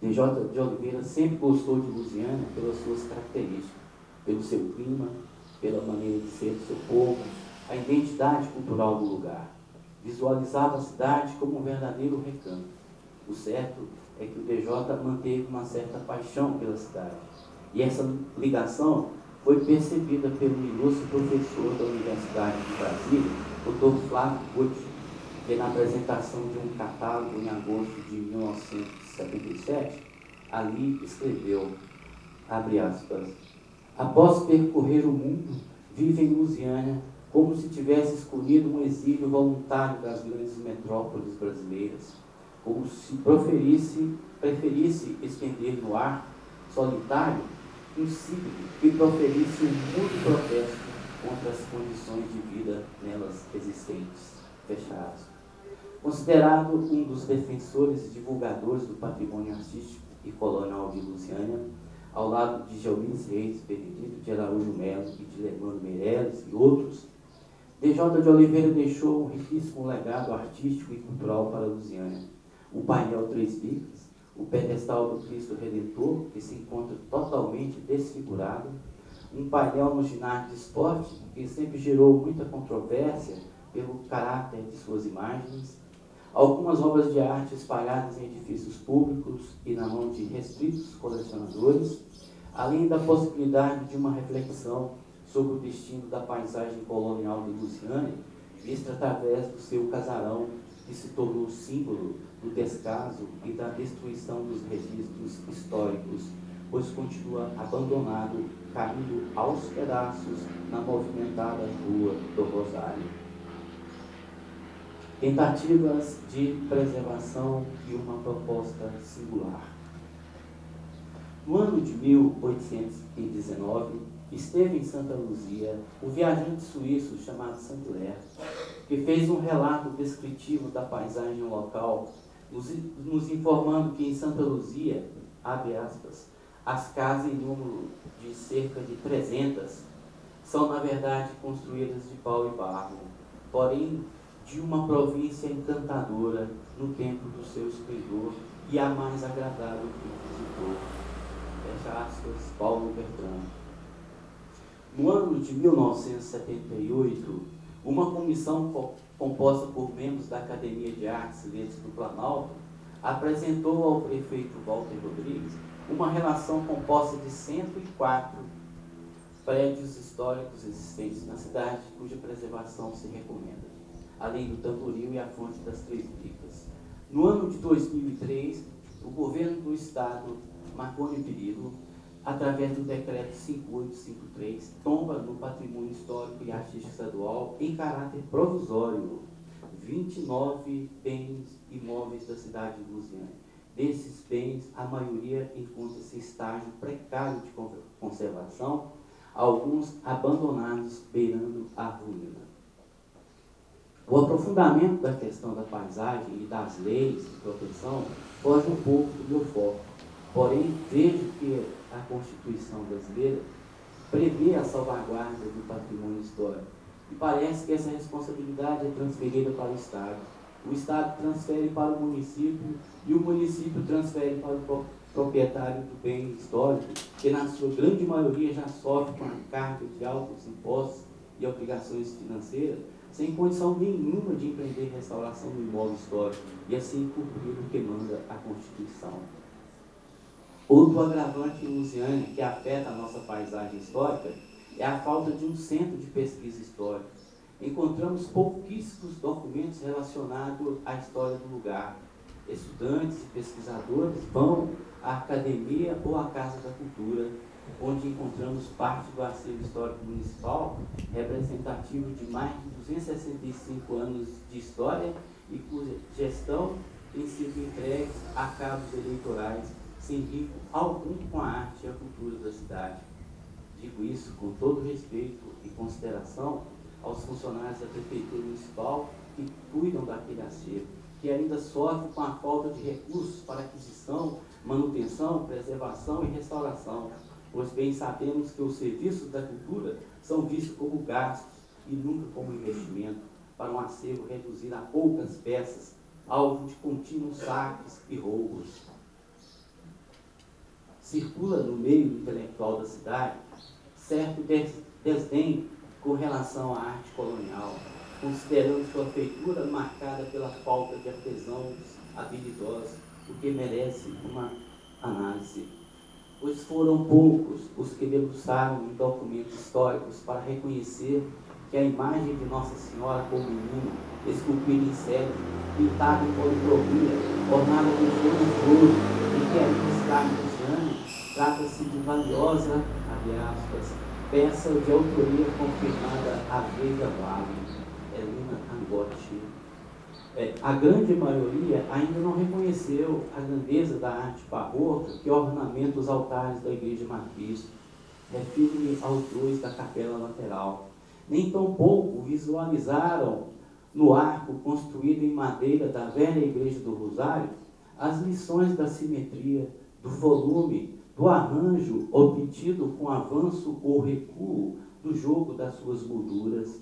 D.J. de Oliveira sempre gostou de Lusiânia pelas suas características, pelo seu clima, pela maneira de ser do seu povo, a identidade cultural do lugar. Visualizava a cidade como um verdadeiro recanto. O certo é que o DJ manteve uma certa paixão pela cidade. E essa ligação foi percebida pelo ilustre professor da Universidade de Brasília, Dr. Flávio Gucci, que na apresentação de um catálogo em agosto de 1977, ali escreveu, abre aspas, após percorrer o mundo, vive em Lusiânia como se tivesse escolhido um exílio voluntário das grandes metrópoles brasileiras, como se preferisse estender no ar solitário um signo que proferisse um mudo protesto contra as condições de vida nelas existentes. Fecha aspas. Considerado um dos defensores e divulgadores do patrimônio artístico e colonial de Lusiânia, ao lado de Geolides Reis, Benedito de Araújo Melo e de Lemano Meirelles e outros, D.J. de Oliveira deixou um riquíssimo legado artístico e cultural para Lusiânia. O painel 3 bicas, o pedestal do Cristo Redentor, que se encontra totalmente desfigurado, um painel no ginásio de esporte, que sempre gerou muita controvérsia pelo caráter de suas imagens, algumas obras de arte espalhadas em edifícios públicos e na mão de restritos colecionadores, além da possibilidade de uma reflexão sobre o destino da paisagem colonial de Lusiânia, vista através do seu casarão, que se tornou símbolo do descaso e da destruição dos registros históricos, pois continua abandonado, caindo aos pedaços na movimentada Rua do Rosário. Tentativas de preservação e uma proposta singular. No ano de 1819, esteve em Santa Luzia o viajante suíço chamado Saint-Hilaire, que fez um relato descritivo da paisagem local, nos informando que em Santa Luzia, abre aspas, as casas em número de cerca de 300 são, na verdade, construídas de pau e barro, porém de uma província encantadora no tempo do seu esplendor e a mais agradável que visitou. Fecha aspas, Paulo Bertrand. No ano de 1978, uma comissão composta por membros da Academia de Artes e Letras do Planalto apresentou ao prefeito Walter Rodrigues uma relação composta de 104 prédios históricos existentes na cidade, cuja preservação se recomenda, além do Tamboril e a Fonte das Três Bicas. No ano de 2003, o governo do estado, Marconi Perillo, através do decreto 5853, tomba no patrimônio histórico e artístico estadual, em caráter provisório, 29 bens imóveis da cidade de Lusiânia. Desses bens, a maioria encontra-se em estágio precário de conservação, alguns abandonados beirando a ruína. O aprofundamento da questão da paisagem e das leis de proteção foge um pouco do meu foco. Porém, vejo que a Constituição brasileira prevê a salvaguarda do patrimônio histórico. E parece que essa responsabilidade é transferida para o Estado. O Estado transfere para o município e o município transfere para o proprietário do bem histórico, que na sua grande maioria já sofre com a carga de altos impostos e obrigações financeiras, sem condição nenhuma de empreender restauração do imóvel histórico e assim cumprir o que manda a Constituição. Outro agravante em Lusiânia que afeta a nossa paisagem histórica é a falta de um centro de pesquisa histórica. Encontramos pouquíssimos documentos relacionados à história do lugar. Estudantes e pesquisadores vão à academia ou à Casa da Cultura, onde encontramos parte do acervo histórico municipal, representativo de mais de 265 anos de história e cuja gestão tem sido entregue a cabos eleitorais, sem vínculo algum com a arte e a cultura da cidade. Digo isso com todo respeito e consideração aos funcionários da Prefeitura Municipal que cuidam daquele acervo, que ainda sofrem com a falta de recursos para aquisição, manutenção, preservação e restauração, pois bem sabemos que os serviços da cultura são vistos como gastos e nunca como investimento, para um acervo reduzido a poucas peças, alvo de contínuos saques e roubos. Circula no meio intelectual da cidade certo desdém com relação à arte colonial, considerando sua feitura marcada pela falta de artesãos habilidosos, o que merece uma análise. Pois foram poucos os que debruçaram em documentos históricos para reconhecer que a imagem de Nossa Senhora como menina, esculpida em cedro, pintada em policromia, ornada com folhas de ouro, e que ainda está em Lusiânia, trata-se de valiosa, abre aspas, peça de autoria confirmada à Veiga Vale, Helena Angotti. A grande maioria ainda não reconheceu a grandeza da arte barroca que ornamenta os altares da Igreja Matriz. Refiro-me aos dois da capela lateral. Nem tampouco visualizaram no arco construído em madeira da velha Igreja do Rosário as lições da simetria, do volume, do arranjo obtido com avanço ou recuo do jogo das suas molduras.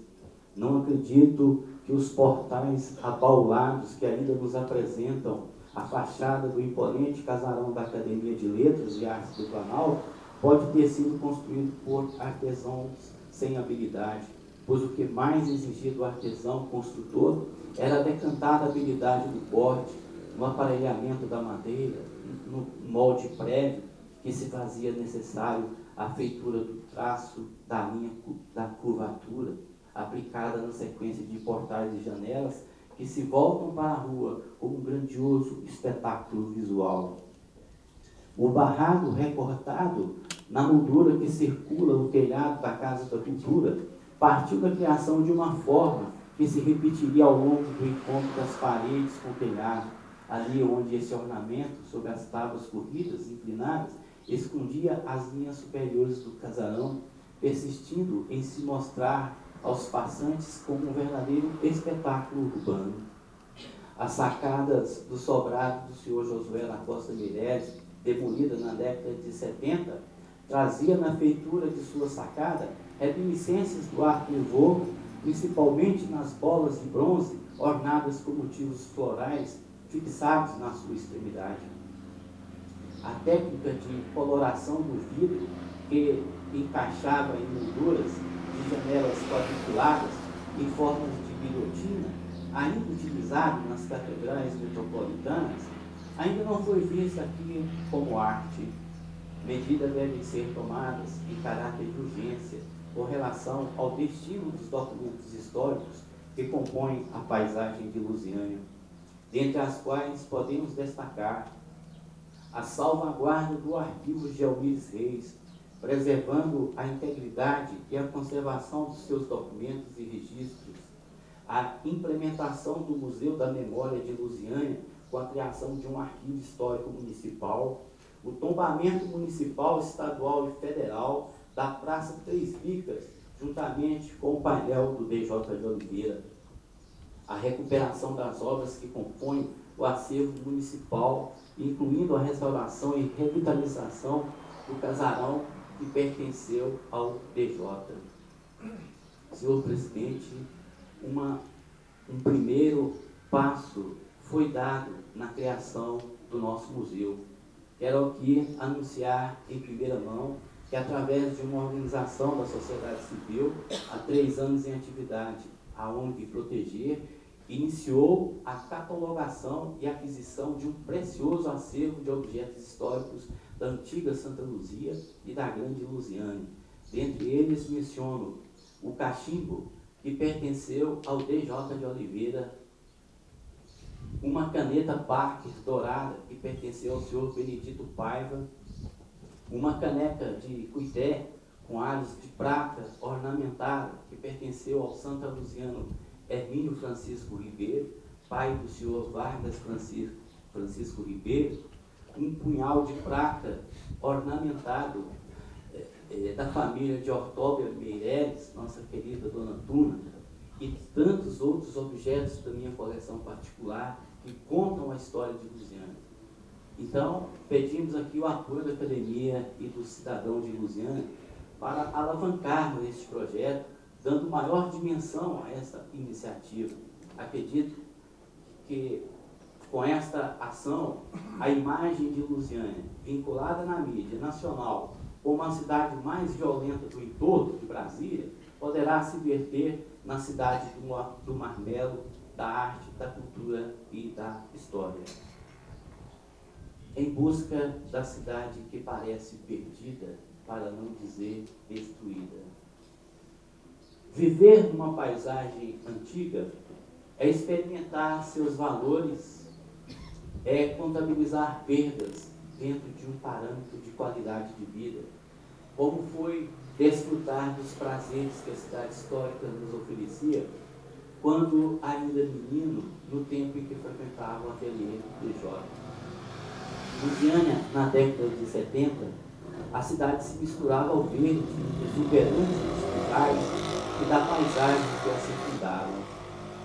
Não acredito que os portais abaulados que ainda nos apresentam a fachada do imponente casarão da Academia de Letras e Artes do Planalto pode ter sido construído por artesãos sem habilidade, pois o que mais exigia do artesão construtor era a decantada habilidade do corte, no aparelhamento da madeira, no molde prévio, que se fazia necessário a feitura do traço da linha da curvatura, aplicada na sequência de portais e janelas que se voltam para a rua como um grandioso espetáculo visual. O barrado recortado na moldura que circula no telhado da Casa da Cultura partiu da criação de uma forma que se repetiria ao longo do encontro das paredes com o telhado, ali onde esse ornamento, sob as tábuas corridas e inclinadas, escondia as linhas superiores do casarão, persistindo em se mostrar aos passantes como um verdadeiro espetáculo urbano. As sacadas do sobrado do senhor Josué da Costa Meirelles, demolida na década de 70, trazia na feitura de sua sacada reminiscências do arte nouveau, principalmente nas bolas de bronze ornadas com motivos florais fixados na sua extremidade. A técnica de coloração do vidro, que encaixava em molduras de janelas quadriculadas em formas de guilhotina, ainda utilizado nas catedrais metropolitanas, ainda não foi vista aqui como arte. Medidas devem ser tomadas em caráter de urgência com relação ao destino dos documentos históricos que compõem a paisagem de Lusiânia, dentre as quais podemos destacar a salvaguarda do arquivo de Almires Reis, preservando a integridade e a conservação dos seus documentos e registros, a implementação do Museu da Memória de Lusiânia com a criação de um arquivo histórico municipal, o tombamento municipal, estadual e federal da Praça Três Bicas, juntamente com o painel do DJ de Oliveira. A recuperação das obras que compõem o acervo municipal, incluindo a restauração e revitalização do casarão que pertenceu ao DJ. Senhor presidente, um primeiro passo foi dado na criação do nosso museu. Quero aqui anunciar em primeira mão que, através de uma organização da sociedade civil, há 3 anos em atividade, a ONG Proteger iniciou a catalogação e aquisição de um precioso acervo de objetos históricos da antiga Santa Luzia e da Grande Lusiânia. Dentre eles, menciono o cachimbo, que pertenceu ao DJ de Oliveira, uma caneta Parker dourada, que pertenceu ao senhor Benedito Paiva, uma caneca de cuité com aros de prata ornamentada, que pertenceu ao Santa Luziano Hermínio Francisco Ribeiro, pai do senhor Vargas Francisco Ribeiro, um punhal de prata ornamentado da família de Ortóbia Meireles, nossa querida Dona Tuna, e tantos outros objetos da minha coleção particular que contam a história de Lusiânia. Então, pedimos aqui o apoio da Academia e do cidadão de Lusiânia para alavancarmos este projeto, dando maior dimensão a essa iniciativa. Acredito que, com esta ação, a imagem de Lusiânia, vinculada na mídia nacional como a cidade mais violenta do entorno de Brasília, poderá se verter na cidade do marmelo, da arte, da cultura e da história. Em busca da cidade que parece perdida, para não dizer destruída. Viver numa paisagem antiga é experimentar seus valores, é contabilizar perdas dentro de um parâmetro de qualidade de vida, como foi desfrutar dos prazeres que a cidade histórica nos oferecia quando ainda menino, no tempo em que frequentava o ateliê do DJ. Lusiânia, na década de 70, a cidade se misturava ao verde, exuberante dos quintais e da paisagem que a circundavam.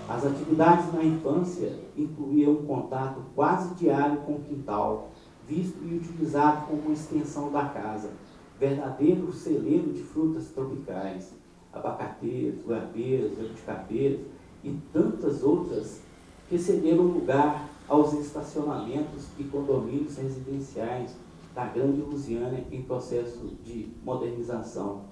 As atividades na infância incluíam um contato quase diário com o quintal, visto e utilizado como uma extensão da casa, verdadeiro celeiro de frutas tropicais, abacateiras, goiabeiras, jabuticabeiras e tantas outras que cederam lugar aos estacionamentos e condomínios residenciais da Grande Lusiânia em processo de modernização.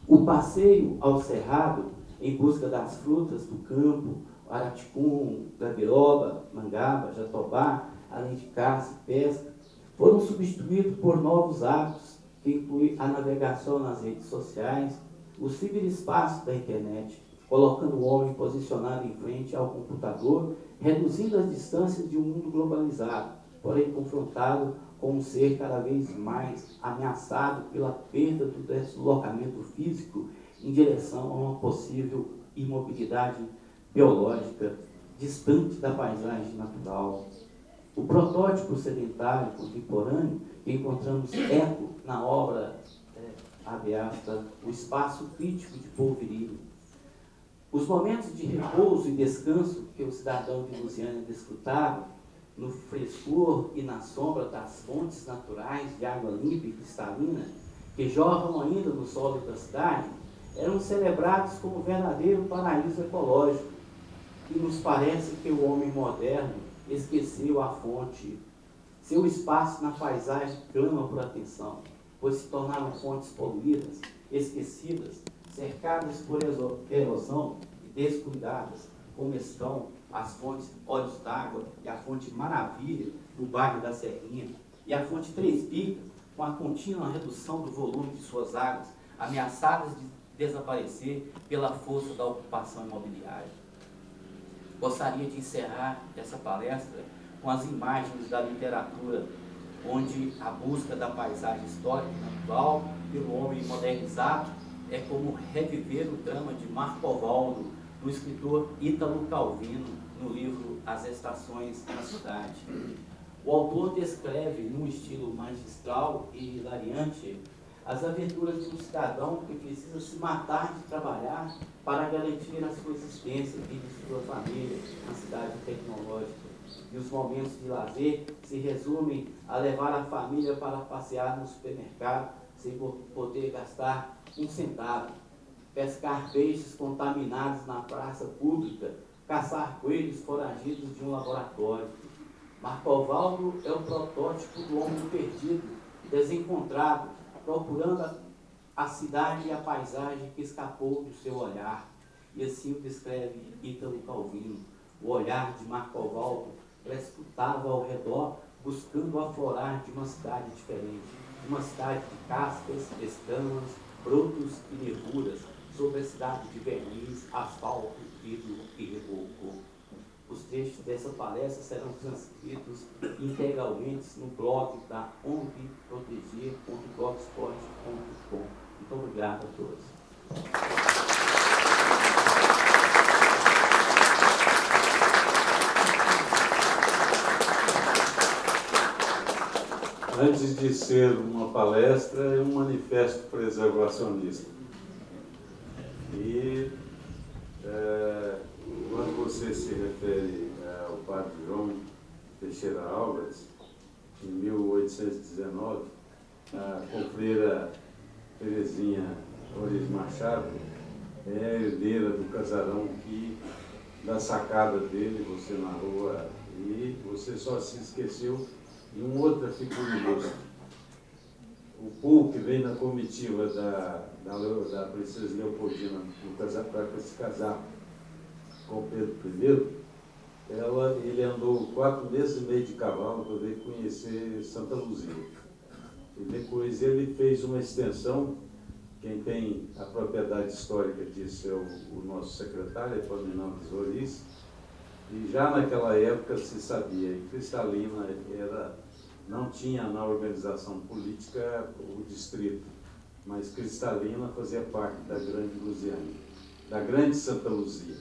O passeio ao cerrado em busca das frutas do campo, araticum, gabiroba, mangaba, jatobá, além de caça e pesca, foram substituídos por novos hábitos que incluem a navegação nas redes sociais, o ciberespaço da internet, colocando o homem posicionado em frente ao computador, reduzindo as distâncias de um mundo globalizado, porém confrontado com um ser cada vez mais ameaçado pela perda do deslocamento físico em direção a uma possível imobilidade biológica distante da paisagem natural. O protótipo sedentário contemporâneo que encontramos eco na obra aberta, o espaço crítico de Polverine. Os momentos de repouso e descanso que o cidadão de Lusiânia desfrutava no frescor e na sombra das fontes naturais de água limpa e cristalina que jorram ainda no solo da cidade eram celebrados como verdadeiro paraíso ecológico, e nos parece que o homem moderno esqueceu a fonte. Seu espaço na paisagem clama por atenção, pois se tornaram fontes poluídas, esquecidas, cercadas por erosão e descuidadas, como estão as fontes Olhos d'Água e a fonte Maravilha, do bairro da Serrinha, e a fonte Três Bicas, com a contínua redução do volume de suas águas, ameaçadas de desaparecer pela força da ocupação imobiliária. Gostaria de encerrar essa palestra com as imagens da literatura, onde a busca da paisagem histórica e natural pelo homem modernizado é como reviver o drama de Marco Valdo, do escritor Ítalo Calvino, no livro As Estações na Cidade. O autor descreve, num estilo magistral e hilariante, as aventuras de um cidadão que precisa se matar de trabalhar para garantir a sua existência e de sua família na cidade tecnológica. E os momentos de lazer se resumem a levar a família para passear no supermercado sem poder gastar um centavo, pescar peixes contaminados na praça pública, caçar coelhos foragidos de um laboratório. Marcovaldo é o protótipo do homem perdido, desencontrado, procurando a cidade e a paisagem que escapou do seu olhar. E assim o descreve Ítalo Calvino. O olhar de Marcovaldo escutava ao redor, buscando aflorar de uma cidade diferente, de uma cidade de cascas, escamas, brotos e nervuras, sobre a cidade de verniz, asfalto, vidro e reboco. Os trechos dessa palestra serão transcritos integralmente no blog da ongproteger.blogspot.com. Muito obrigado a todos. Antes de ser uma palestra, é um manifesto preservacionista. E quando você se refere ao padre João Teixeira Álvares, em 1819, a confreira Terezinha Ores Machado é a herdeira do casarão que, da sacada dele, você narrou, e você só se esqueceu de uma outra figura ilustre. O Poo, que vem na comitiva da princesa Leopoldina para se casar com Pedro I, ele andou 4 meses e meio de cavalo para vir conhecer Santa Luzia. E depois ele fez uma extensão. Quem tem a propriedade histórica disso é o nosso secretário, Epaminondas Roriz. E já naquela época se sabia que Cristalina não tinha na organização política o distrito, mas Cristalina fazia parte da Grande Lusiânia, da Grande Santa Luzia.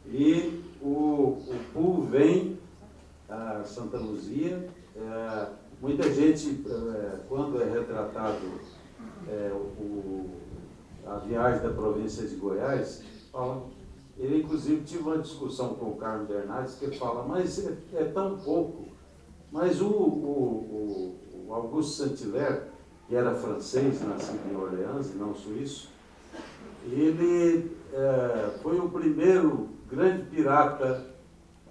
E o Poo vem a Santa Luzia. Muita gente, quando é retratado a viagem da província de Goiás, fala. Ele, inclusive, tive uma discussão com o Carlos Bernardes, que fala, mas é tão pouco. Mas o Auguste Saint-Hilaire, que era francês, nascido em Orleans, não suíço, ele foi o primeiro grande pirata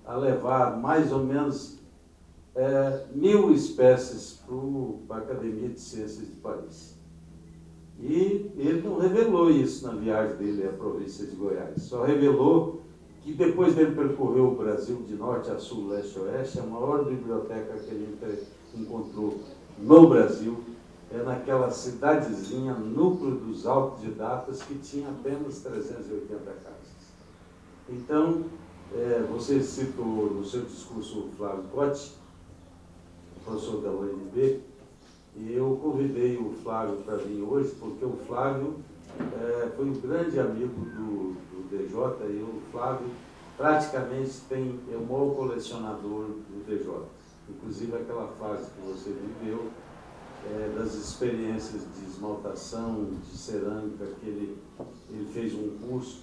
a levar mais ou menos 1000 espécies para a Academia de Ciências de Paris. E ele não revelou isso na viagem dele à província de Goiás. Só revelou que depois dele percorrer o Brasil de norte a sul, leste a oeste, a maior biblioteca que ele encontrou no Brasil é naquela cidadezinha, núcleo dos autodidatas, que tinha apenas 380 casas. Então, você citou no seu discurso o Flávio Cotti, professor da UNB, e eu convidei o Flávio para vir hoje, porque o Flávio foi um grande amigo do DJ, e o Flávio praticamente é o maior colecionador do DJ. Inclusive aquela fase que você viveu, das experiências de esmaltação, de cerâmica, que ele fez um curso.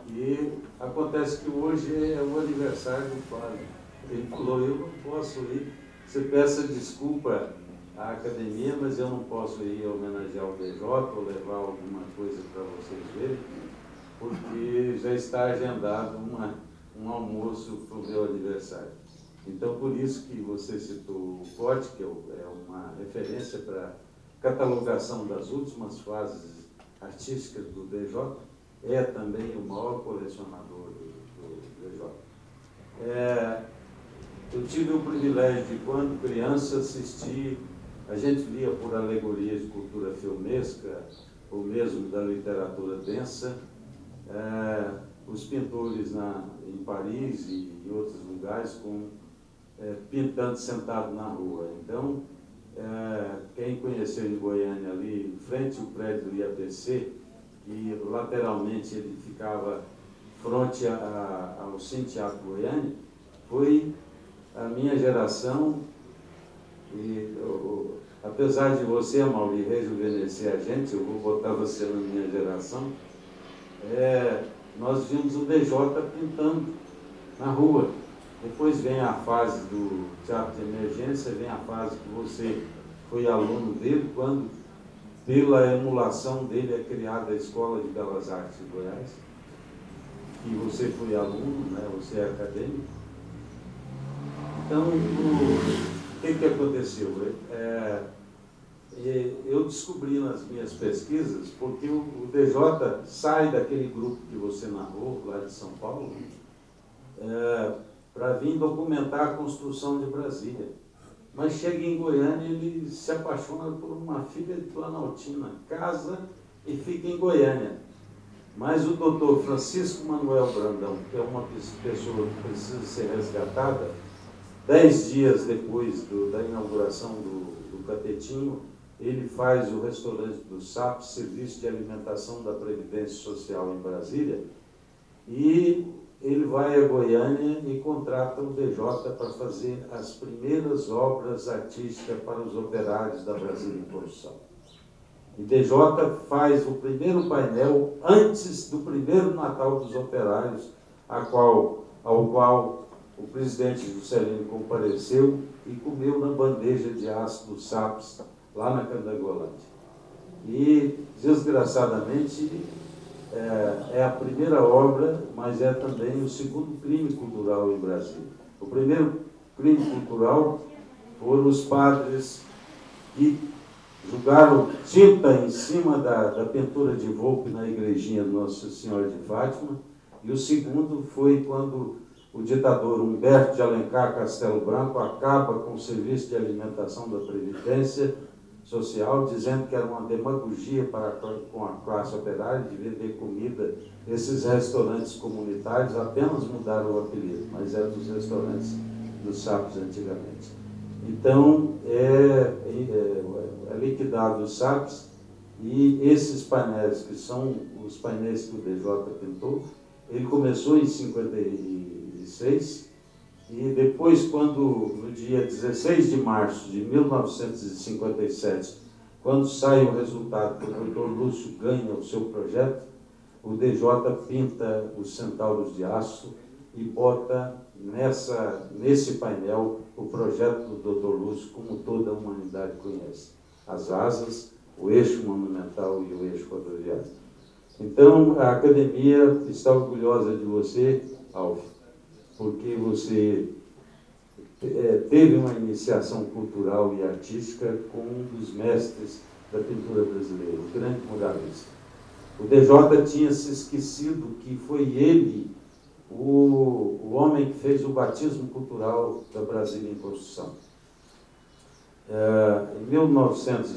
E acontece que hoje é o aniversário do Flávio. Ele falou, eu não posso ir, você peça desculpa à academia, mas eu não posso ir homenagear o DJ ou levar alguma coisa para vocês verem, porque já está agendado um almoço para o meu aniversário. Então, por isso que você citou o Cotti, que é uma referência para catalogação das últimas fases artísticas do DJ, é também o maior colecionador do DJ. Eu tive o privilégio de, quando criança, assistir. A gente lia por alegorias de cultura filmesca, ou mesmo da literatura densa, os pintores em Paris e em outros lugares pintando sentado na rua. Então, quem conheceu em Goiânia ali, em frente ao prédio do IAPC, que lateralmente ele ficava fronte ao Cine Teatro Goiânia, foi a minha geração. E a apesar de você, Amaury, rejuvenescer a gente, eu vou botar você na minha geração, nós vimos o DJ pintando na rua. Depois vem a fase do teatro de emergência, vem a fase que você foi aluno dele, quando, pela emulação dele, é criada a Escola de Belas Artes de Goiás, que você foi aluno, né? Você é acadêmico. Então, o que aconteceu? Eu descobri nas minhas pesquisas, porque o DJ sai daquele grupo que você narrou, lá de São Paulo, para vir documentar a construção de Brasília. Mas chega em Goiânia, ele se apaixona por uma filha de Planaltina, casa e fica em Goiânia. Mas o doutor Francisco Manuel Brandão, que é uma pessoa que precisa ser resgatada, 10 dias depois da inauguração do Catetinho, ele faz o restaurante do SAP, Serviço de Alimentação da Previdência Social em Brasília, e ele vai a Goiânia e contrata o DJ para fazer as primeiras obras artísticas para os operários da Brasília em Construção. E DJ faz o primeiro painel antes do primeiro Natal dos Operários, ao qual o presidente Juscelino compareceu e comeu na bandeja de aço do SAPS, lá na Candangolândia. E, desgraçadamente, é a primeira obra, mas é também o segundo crime cultural em Brasília. O primeiro crime cultural foram os padres que jogaram tinta em cima da pintura de Volpe na igrejinha de Nossa Senhora de Fátima, e o segundo foi quando o ditador Humberto de Alencar Castelo Branco acaba com o Serviço de Alimentação da Previdência Social, dizendo que era uma demagogia com a classe operária de vender comida. Esses restaurantes comunitários apenas mudaram o apelido, mas eram os restaurantes dos SAPs antigamente. Então, é liquidado os SAPs, e esses painéis, que são os painéis que o DJ pintou, ele começou em 56, e depois, quando, no dia 16 de março de 1957, quando sai o resultado que o Dr. Lúcio ganha o seu projeto, o DJ pinta os centauros de aço e bota nesse painel o projeto do Dr. Lúcio, como toda a humanidade conhece: as asas, o eixo monumental e o eixo rodoviário. Então, a academia está orgulhosa de você, Alf, porque você teve uma iniciação cultural e artística com um dos mestres da pintura brasileira, o grande muralista. O DJ tinha se esquecido que foi ele o homem que fez o batismo cultural da Brasília em Construção. Em 1900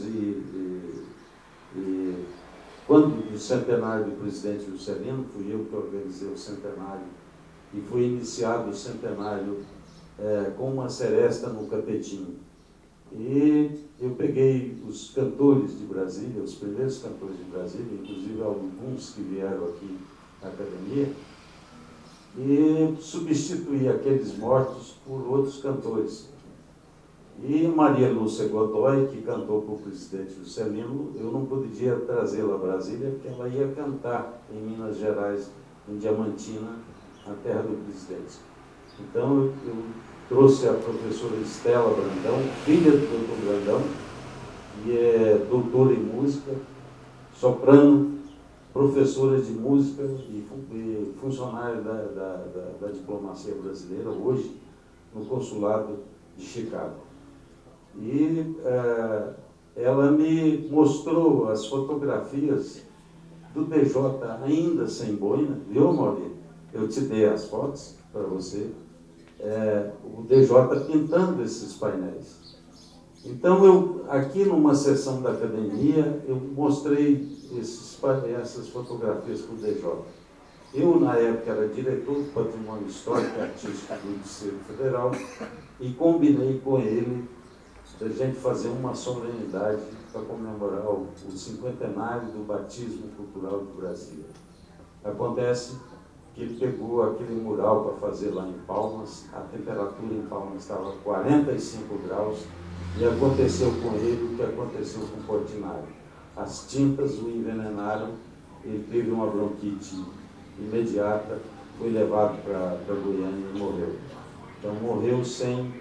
quando do centenário do presidente Juscelino, fui eu que organizei o centenário, e foi iniciado o centenário com uma seresta no Capetinho. E eu peguei os cantores de Brasília, os primeiros cantores de Brasília, inclusive alguns que vieram aqui na academia, e substituí aqueles mortos por outros cantores. E Maria Lúcia Godoy, que cantou para o presidente Juscelino, eu não podia trazê-la a Brasília, porque ela ia cantar em Minas Gerais, em Diamantina, na terra do presidente. Então, eu trouxe a professora Estela Brandão, filha do Dr. Brandão, que é doutora em música, soprano, professora de música e funcionária da diplomacia brasileira, hoje no consulado de Chicago. E ela me mostrou as fotografias do DJ ainda sem boina, viu, Maurício? Eu te dei as fotos para você. O DJ pintando esses painéis. Então, aqui numa sessão da academia, eu mostrei essas fotografias para o DJ. Eu, na época, era diretor do Patrimônio Histórico e Artístico do Distrito Federal e combinei com ele da gente fazer uma solenidade para comemorar o cinquentenário do batismo cultural de Brasília. Acontece que ele pegou aquele mural para fazer lá em Palmas, a temperatura em Palmas estava 45 graus, E aconteceu com ele o que aconteceu com o Portinari. As tintas o envenenaram, ele teve uma bronquite imediata, foi levado para Goiânia e morreu. Então morreu sem...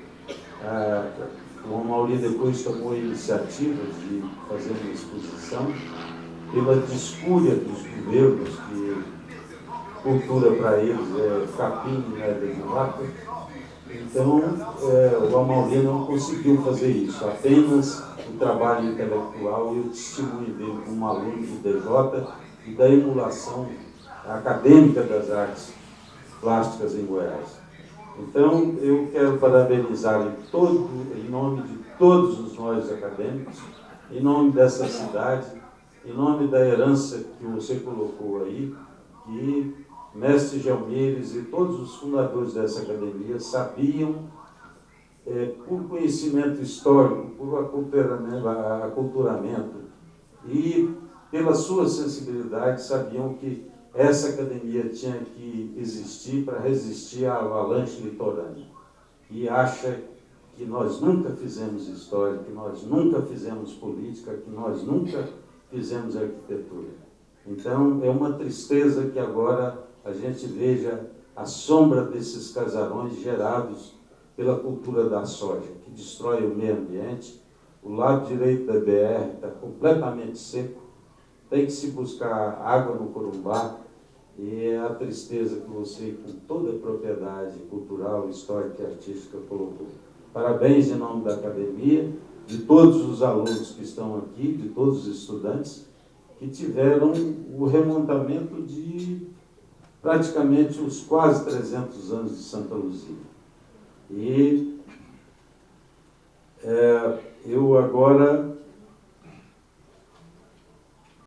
o Amauri depois tomou a iniciativa de fazer uma exposição pela descúria dos governos, que cultura para eles é capim e neve de vaca. Então, o Amauri não conseguiu fazer isso, apenas o trabalho intelectual e o testemunho dele como aluno do DJ e da emulação acadêmica das artes plásticas em Goiás. Então, eu quero parabenizar em nome de todos os nós acadêmicos, em nome dessa cidade, em nome da herança que você colocou aí, que Mestre Gelmires e todos os fundadores dessa academia sabiam, por conhecimento histórico, por aculturamento e pela sua sensibilidade, sabiam que essa academia tinha que existir para resistir à avalanche litorânea. E acha que nós nunca fizemos história, que nós nunca fizemos política, que nós nunca fizemos arquitetura. Então, é uma tristeza que agora a gente veja a sombra desses casarões gerados pela cultura da soja, que destrói o meio ambiente. O lado direito da BR está completamente seco, tem que se buscar água no Corumbá, e é a tristeza que você, com toda a propriedade cultural, histórica e artística, colocou. Parabéns em nome da academia, de todos os alunos que estão aqui, de todos os estudantes, que tiveram o remontamento de praticamente os quase 300 anos de Santa Luzia. E eu agora